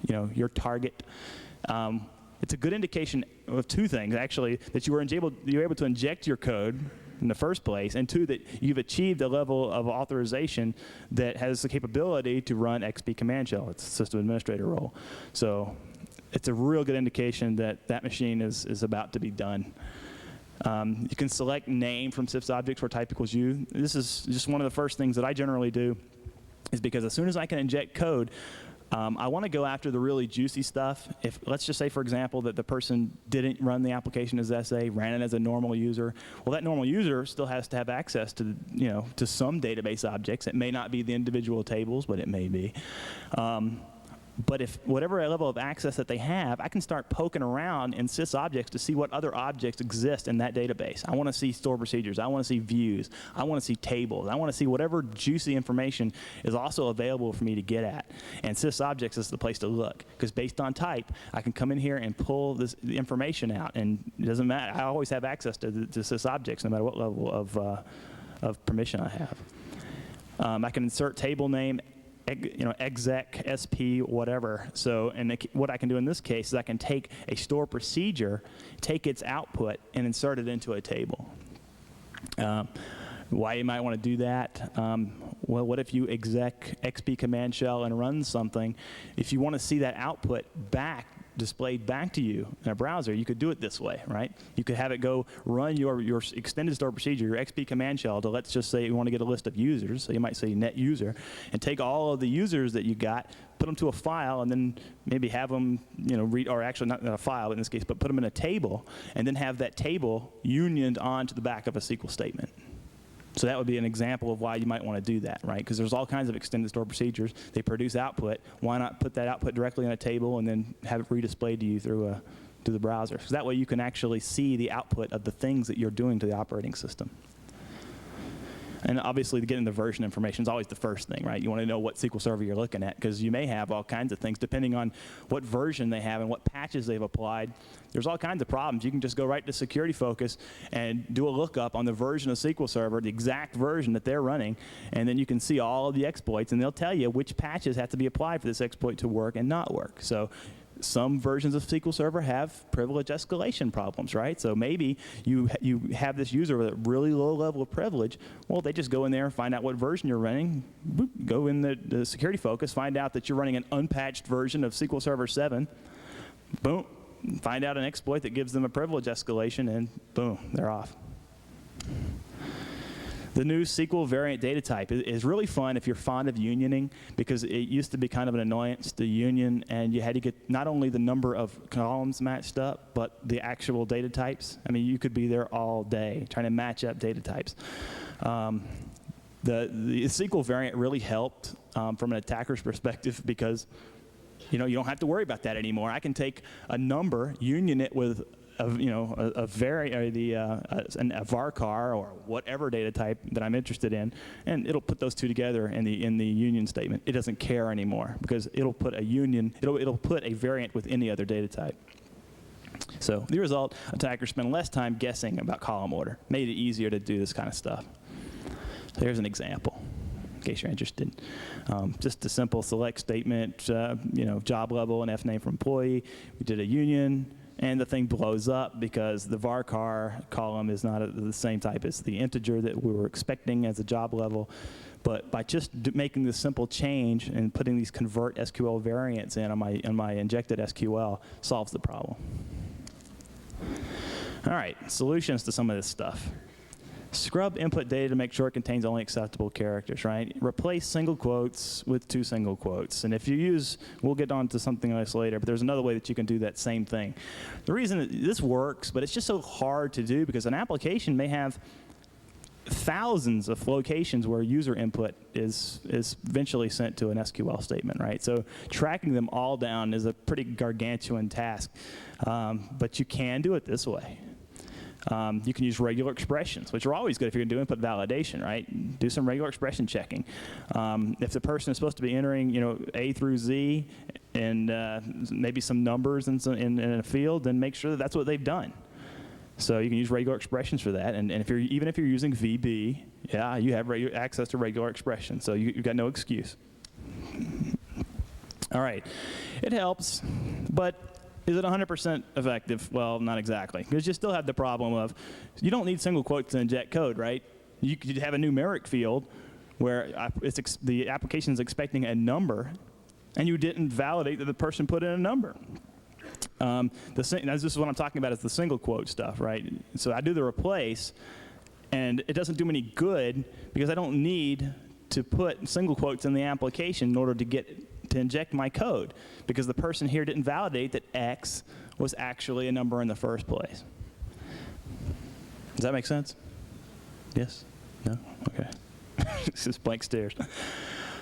your target. It's a good indication of two things, actually, that you were able to inject your code in the first place, and two, that you've achieved a level of authorization that has the capability to run XP command shell. It's a system administrator role. So it's a real good indication that that machine is about to be done. You can select name from sys objects where type equals U. This is just one of the first things that I generally do, is because as soon as I can inject code, I want to go after the really juicy stuff. If, let's just say, for example, that the person didn't run the application as SA, ran it as a normal user. Well, that normal user still has to have access to, to some database objects. It may not be the individual tables, but it may be. But if whatever level of access that they have, I can start poking around in sys objects to see what other objects exist in that database. I want to see store procedures. I want to see views. I want to see tables. I want to see whatever juicy information is also available for me to get at. And sys objects is the place to look, because based on type, I can come in here and pull the information out. And it doesn't matter. I always have access to sys objects no matter what level of permission I have. I can insert table name, exec, SP, whatever. So, and what I can do in this case is I can take a store procedure, take its output, and insert it into a table. Why you might want to do that? Well, what if you exec XP command shell and run something? If you want to see that output displayed back to you in a browser, you could do it this way, right? You could have it go run your extended store procedure, your XP command shell, to, let's just say you want to get a list of users, so you might say net user, and take all of the users that you got, put them to a file, and then maybe have them, read, or actually not a file in this case, but put them in a table, and then have that table unioned onto the back of a SQL statement. So that would be an example of why you might want to do that, right? Because there's all kinds of extended store procedures. They produce output. Why not put that output directly in a table and then have it redisplayed to you through the browser? So that way you can actually see the output of the things that you're doing to the operating system. And obviously, getting the version information is always the first thing, right? You want to know what SQL Server you're looking at, because you may have all kinds of things depending on what version they have and what patches they've applied. There's all kinds of problems. You can just go right to Security Focus and do a lookup on the version of SQL Server, the exact version that they're running, and then you can see all of the exploits, and they'll tell you which patches have to be applied for this exploit to work and not work. So some versions of SQL Server have privilege escalation problems, right? So maybe you have this user with a really low level of privilege. Well, they just go in there and find out what version you're running, boop, go in the Security Focus, find out that you're running an unpatched version of SQL Server 7, boom, find out an exploit that gives them a privilege escalation, and boom, they're off. The new SQL variant data type is really fun if you're fond of unioning, because it used to be kind of an annoyance to union, and you had to get not only the number of columns matched up, but the actual data types. I mean, you could be there all day trying to match up data types. The SQL variant really helped from an attacker's perspective, because you don't have to worry about that anymore. I can take a number, union it with a varchar or whatever data type that I'm interested in, and it'll put those two together in the union statement. It doesn't care anymore, because it'll put a union, it'll put a variant with any other data type. So the result, attackers spend less time guessing about column order. Made it easier to do this kind of stuff. So here's an example, in case you're interested. Just a simple select statement, job level and F name for employee. We did a union, and the thing blows up because the varchar column is not the same type as the integer that we were expecting as a job level. But by just making this simple change and putting these convert SQL variants in on my injected SQL solves the problem. All right, solutions to some of this stuff. Scrub input data to make sure it contains only acceptable characters, right? Replace single quotes with 2 single quotes. And if you use, we'll get on to something else later, but there's another way that you can do that same thing. The reason that this works, but it's just so hard to do, because an application may have thousands of locations where user input is eventually sent to an SQL statement, right? So tracking them all down is a pretty gargantuan task, but you can do it this way. You can use regular expressions, which are always good if you're going to do input validation, right? Do some regular expression checking. If the person is supposed to be entering, A through Z, and maybe some numbers in a field, then make sure that that's what they've done. So you can use regular expressions for that. And even if you're using VB, yeah, you have access to regular expressions, so you've got no excuse. All right, it helps, but is it 100% effective? Well, not exactly, because you still have the problem of you don't need single quotes to inject code, right? You could have a numeric field where the application is expecting a number, and you didn't validate that the person put in a number. This is what I'm talking about is the single quote stuff, right? So I do the replace, and it doesn't do me any good because I don't need to put single quotes in the application in order to inject my code, because the person here didn't validate that X was actually a number in the first place. Does that make sense? Yes? No? Okay. It's just blank stares.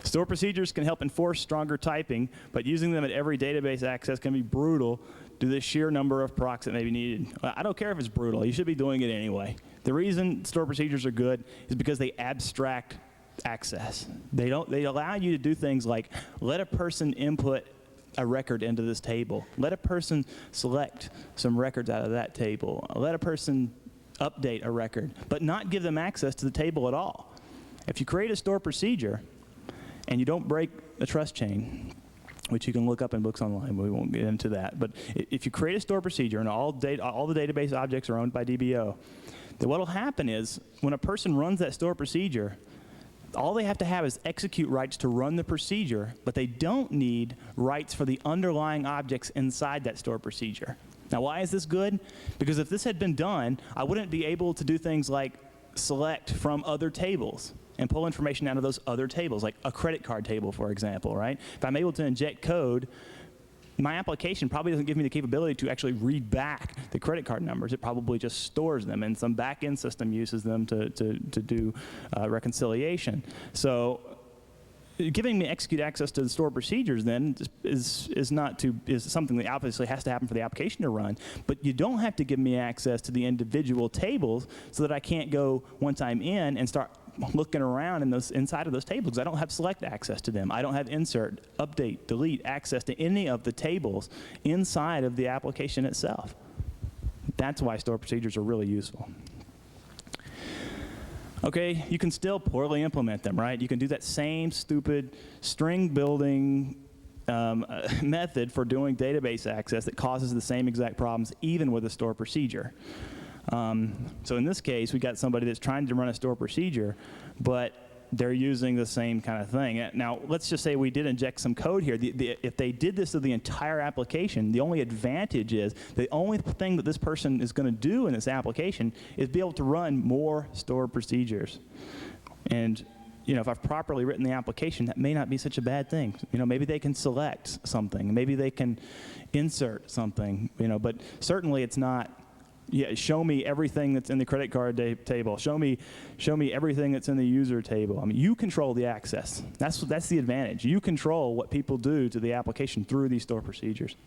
Store procedures can help enforce stronger typing, but using them at every database access can be brutal due to the sheer number of procs that may be needed. I don't care if it's brutal. You should be doing it anyway. The reason store procedures are good is because they abstract access. They allow you to do things like let a person input a record into this table. Let a person select some records out of that table. Let a person update a record, but not give them access to the table at all. If you create a store procedure and you don't break a trust chain, which you can look up in books online, but we won't get into that. But if you create a store procedure and all the database objects are owned by DBO, then what will happen is when a person runs that store procedure, all they have to have is execute rights to run the procedure, but they don't need rights for the underlying objects inside that store procedure. Now, why is this good? Because if this had been done, I wouldn't be able to do things like select from other tables and pull information out of those other tables, like a credit card table, for example, right? If I'm able to inject code, my application probably doesn't give me the capability to actually read back the credit card numbers. It probably just stores them, and some back-end system uses them to do reconciliation. So giving me execute access to the store procedures then is something that obviously has to happen for the application to run, but you don't have to give me access to the individual tables so that I can't go once I'm in and start looking around inside of those tables, because I don't have select access to them. I don't have insert, update, delete access to any of the tables inside of the application itself. That's why store procedures are really useful. Okay, you can still poorly implement them, right? You can do that same stupid string building method for doing database access that causes the same exact problems even with a store procedure. So in this case, we got somebody that's trying to run a store procedure, but they're using the same kind of thing. Now, let's just say we did inject some code here. If they did this to the entire application, the only advantage is the only thing that this person is going to do in this application is be able to run more store procedures. And if I've properly written the application, that may not be such a bad thing. Maybe they can select something. Maybe they can insert something. But certainly it's not. Yeah, show me everything that's in the credit card table. Show me everything that's in the user table. I mean, you control the access. That's the advantage. You control what people do to the application through these store procedures.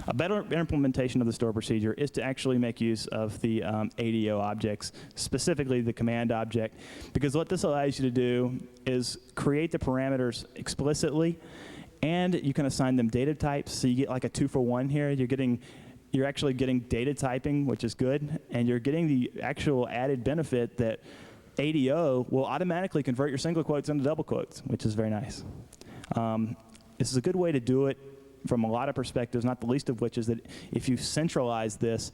A better implementation of the store procedure is to actually make use of the ADO objects, specifically the command object, because what this allows you to do is create the parameters explicitly, and you can assign them data types. So you get like a 2-for-1 here. You're actually getting data typing, which is good, and you're getting the actual added benefit that ADO will automatically convert your single quotes into double quotes, which is very nice. This is a good way to do it from a lot of perspectives, not the least of which is that if you centralize this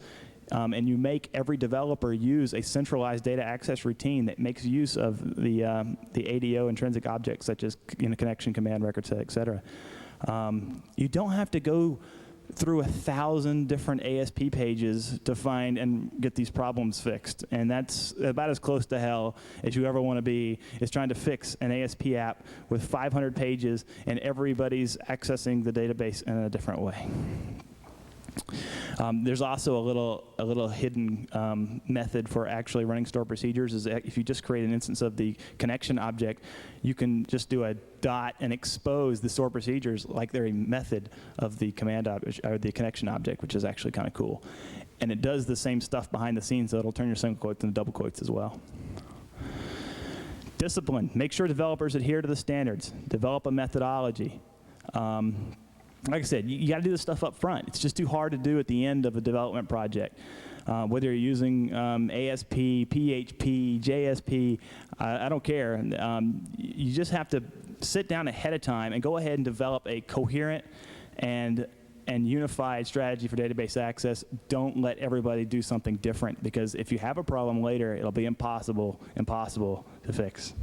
and you make every developer use a centralized data access routine that makes use of the ADO intrinsic objects, such as connection, command, record set, et cetera, you don't have to go through 1,000 different ASP pages to find and get these problems fixed. And that's about as close to hell as you ever want to be, is trying to fix an ASP app with 500 pages and everybody's accessing the database in a different way. There's also a little hidden method for actually running store procedures. Is that if you just create an instance of the connection object, you can just do a dot and expose the store procedures like they're a method of the command object or the connection object, which is actually kind of cool. And it does the same stuff behind the scenes, so it'll turn your single quotes into double quotes as well. Discipline. Make sure developers adhere to the standards. Develop a methodology. Like I said, you got to do this stuff up front. It's just too hard to do at the end of a development project. Whether you're using ASP, PHP, JSP, I don't care. You just have to sit down ahead of time and go ahead and develop a coherent and unified strategy for database access. Don't let everybody do something different, because if you have a problem later, it'll be impossible to fix.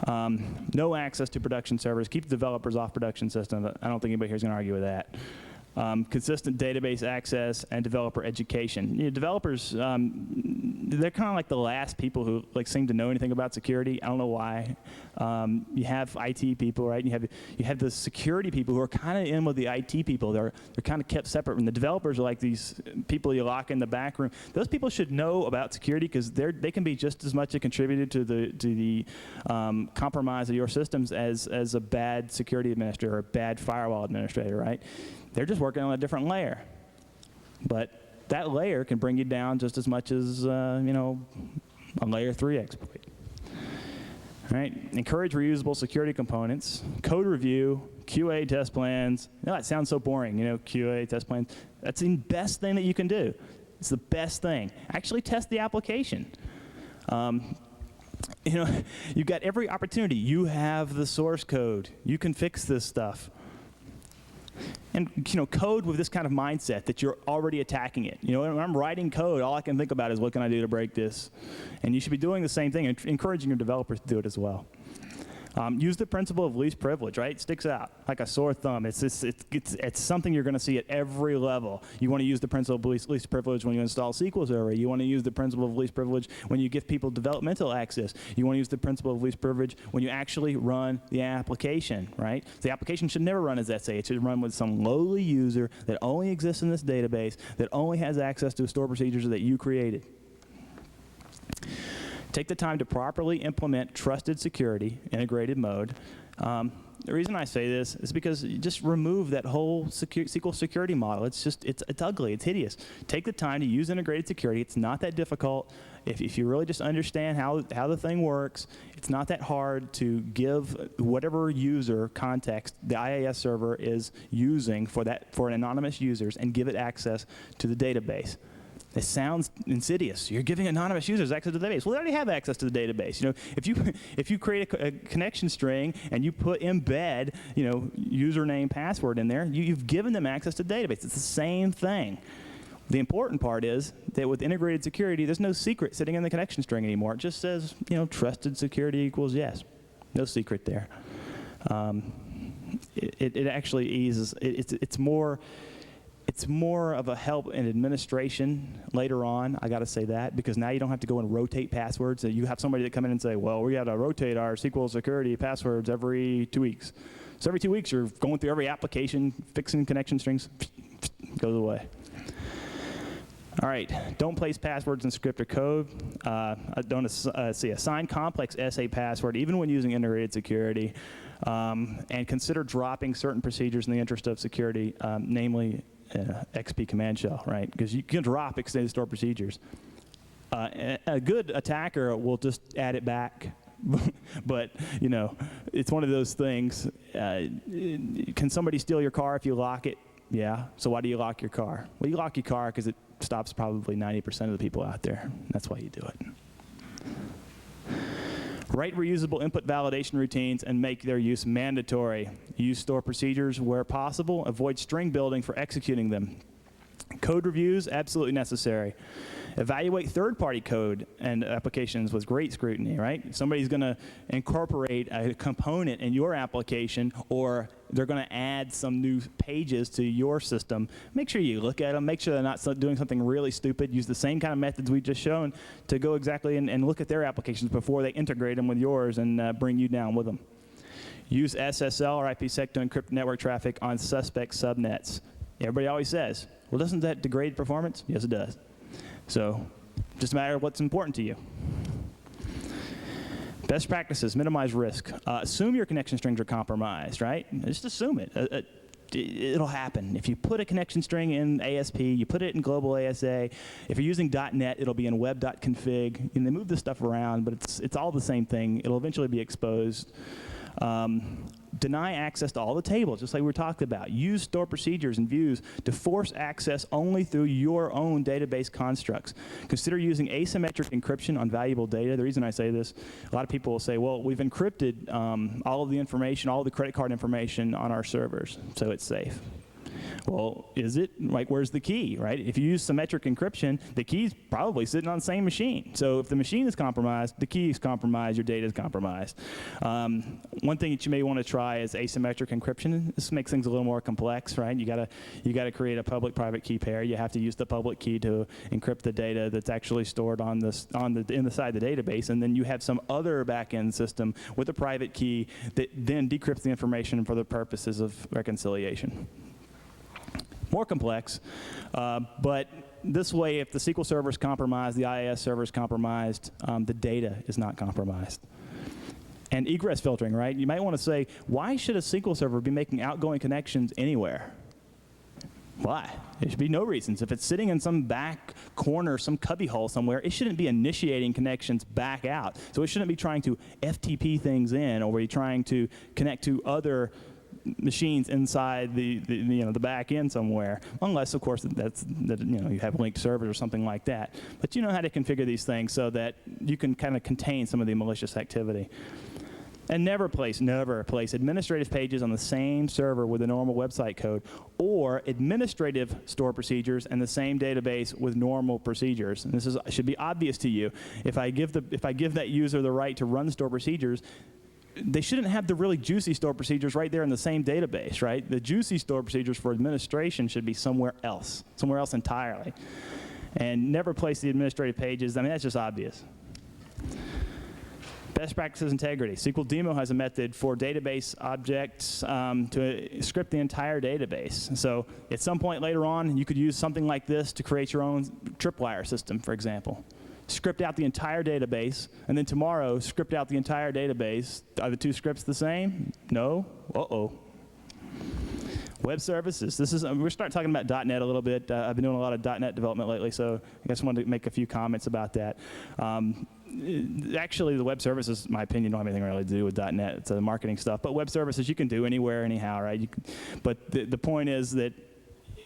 No access to production servers. Keep developers off production systems. I don't think anybody here is going to argue with that. Consistent database access and developer education. You know, developers, they're kind of like the last people who seem to know anything about security. I don't know why. You have IT people, right? You have the security people who are kind of in with the IT people. They're kind of kept separate. And the developers are like these people you lock in the back room. Those people should know about security, because they can be just as much a contributor to the compromise of your systems as a bad security administrator or a bad firewall administrator, right? They're just working on a different layer. But that layer can bring you down just as much as, you know, a layer 3 exploit. All right, encourage reusable security components, code review, QA test plans. You know, that sounds so boring, you know, QA test plans. That's the best thing that you can do. It's the best thing. Actually test the application. You know, you've got every opportunity. You have the source code. You can fix this stuff. And, you know, code with this kind of mindset that you're already attacking it. You know, when I'm writing code, all I can think about is what can I do to break this? And you should be doing the same thing and encouraging your developers to do it as well. Use the principle of least privilege, right? It sticks out like a sore thumb. It's something you're going to see at every level. You want to use the principle of least privilege when you install SQL Server. You want to use the principle of least privilege when you give people developmental access. You want to use the principle of least privilege when you actually run the application, right? The application should never run as SA. It should run with some lowly user that only exists in this database, that only has access to store procedures that you created. Take the time to properly implement trusted security integrated mode. The reason I say this is because you just remove that whole SQL security model. It's ugly, it's hideous. Take the time to use integrated security. It's not that difficult. If you really just understand how the thing works, it's not that hard to give whatever user context the IAS server is using for an anonymous users and give it access to the database. It sounds insidious. You're giving anonymous users access to the database. Well, they already have access to the database. You know, if you create a connection string and you put embed, you know, username, password in there, you've given them access to the database. It's the same thing. The important part is that with integrated security, there's no secret sitting in the connection string anymore. It just says, you know, trusted security equals yes. No secret there. It actually eases. It's more of a help in administration later on, I got to say that, because now you don't have to go and rotate passwords. So you have somebody that come in and say, well, we got to rotate our SQL security passwords every 2 weeks. So every 2 weeks, you're going through every application, fixing connection strings, goes away. All right, don't place passwords in script or code. Assign complex SA password, even when using integrated security. And consider dropping certain procedures in the interest of security, namely XP command shell, right? Because you can drop extended store procedures. A good attacker will just add it back. But, you know, it's one of those things. Can somebody steal your car if you lock it? Yeah. So why do you lock your car? Well, you lock your car because it stops probably 90% of the people out there. That's why you do it. Write reusable input validation routines and make their use mandatory. Use store procedures where possible. Avoid string building for executing them. Code reviews, absolutely necessary. Evaluate third-party code and applications with great scrutiny, right? If somebody's going to incorporate a component in your application, or they're going to add some new pages to your system, make sure you look at them, make sure they're not doing something really stupid. Use the same kind of methods we've just shown to go exactly and look at their applications before they integrate them with yours and bring you down with them. Use SSL or IPsec to encrypt network traffic on suspect subnets. Everybody always says, well, doesn't that degrade performance? Yes, it does. So just a matter of what's important to you. Best practices, minimize risk. Assume your connection strings are compromised, right? Just assume it. It'll happen. If you put a connection string in ASP, you put it in global ASA. If you're using .NET, it'll be in web.config. And they move this stuff around, but it's all the same thing. It'll eventually be exposed. Deny access to all the tables, just like we were talking about. Use store procedures and views to force access only through your own database constructs. Consider using asymmetric encryption on valuable data. The reason I say this, a lot of people will say, well, we've encrypted all of the information, all of the credit card information on our servers, so it's safe. Well, is it? Like, where's the key, right? If you use symmetric encryption, the key's probably sitting on the same machine. So if the machine is compromised, the key is compromised, your data is compromised. One thing that you may want to try is asymmetric encryption. This makes things a little more complex, right? You gotta create a public-private key pair. You have to use the public key to encrypt the data that's actually stored in the side of the database, and then you have some other back-end system with a private key that then decrypts the information for the purposes of reconciliation. More complex, but this way, if the SQL server is compromised, the IIS server is compromised, the data is not compromised. And egress filtering, right? You might want to say, why should a SQL server be making outgoing connections anywhere? Why? There should be no reasons. If it's sitting in some back corner, some cubbyhole somewhere, it shouldn't be initiating connections back out. So it shouldn't be trying to FTP things in, or be trying to connect to other machines inside the back end somewhere, unless of course you have linked servers or something like that. But you know how to configure these things so that you can kind of contain some of the malicious activity. And never place administrative pages on the same server with a normal website code, or administrative store procedures and the same database with normal procedures. And this should be obvious to you. If I give that user the right to run store procedures, they shouldn't have the really juicy store procedures right there in the same database, right? The juicy store procedures for administration should be somewhere else entirely. And never place the administrative pages. I mean, that's just obvious. Best practices integrity. SQL Demo has a method for database objects to script the entire database. So at some point later on, you could use something like this to create your own tripwire system, for example. Script out the entire database, and then tomorrow script out the entire database. Are the two scripts the same? No? Uh-oh. Web services. We're starting talking about .NET a little bit. I've been doing a lot of .NET development lately, so I just wanted to make a few comments about that. Actually, the web services, in my opinion, don't have anything really to do with .NET. It's marketing stuff. But web services you can do anywhere, anyhow, right? But the point is that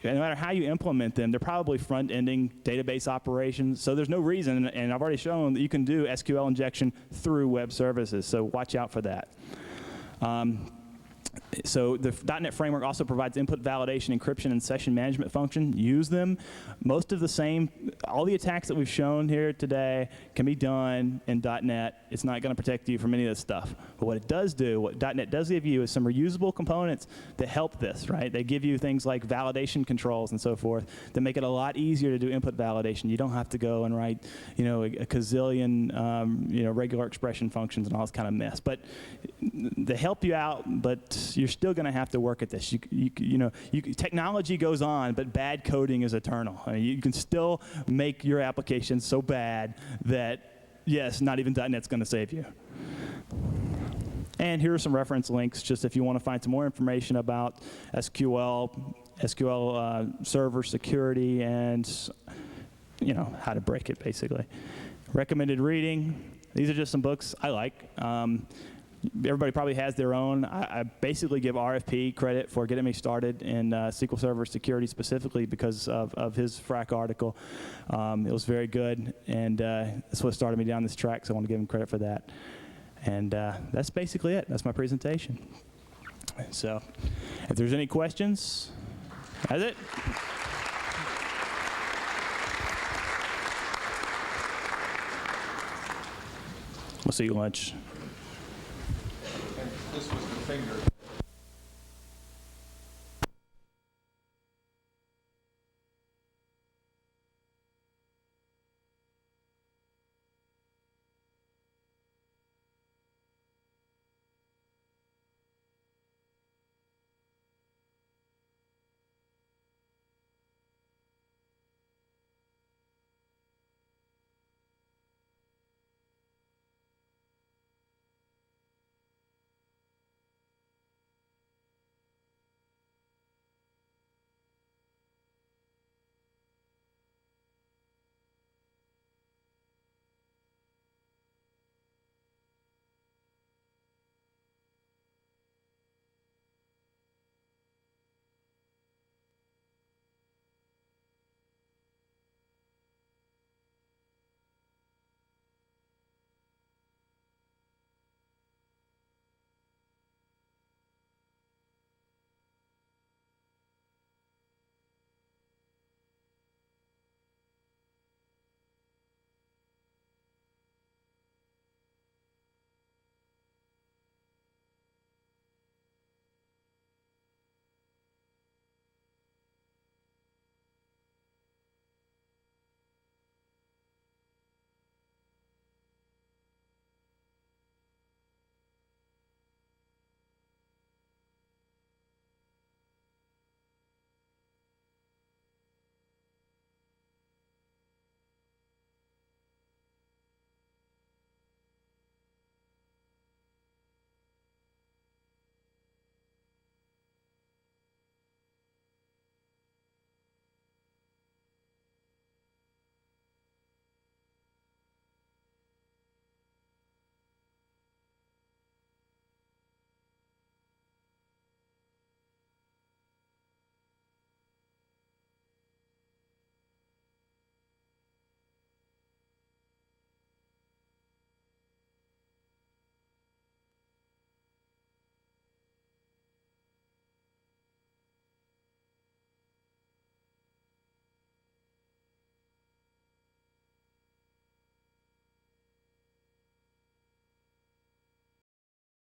no matter how you implement them, they're probably front-ending database operations. So there's no reason, and I've already shown that you can do SQL injection through web services. So watch out for that. So the .NET framework also provides input validation, encryption, and session management function. Use them. Most of the same, all the attacks that we've shown here today can be done in .NET. It's not going to protect you from any of this stuff. But what it does do, what .NET does give you is some reusable components that help this, right? They give you things like validation controls and so forth that make it a lot easier to do input validation. You don't have to go and write, a gazillion, regular expression functions and all this kind of mess. But they help you out, but you're still going to have to work at this. Technology goes on, but bad coding is eternal. I mean, you can still make your application so bad that, yes, not even .NET's going to save you. And here are some reference links, just if you want to find some more information about SQL Server Security, and how to break it, basically. Recommended reading. These are just some books I like. Everybody probably has their own. I basically give RFP credit for getting me started in SQL Server Security specifically because of his FRAC article. It was very good, and that's what started me down this track, so I want to give him credit for that. And that's basically it. That's my presentation. So if there's any questions, that's it. We'll see you at lunch. And this was the finger.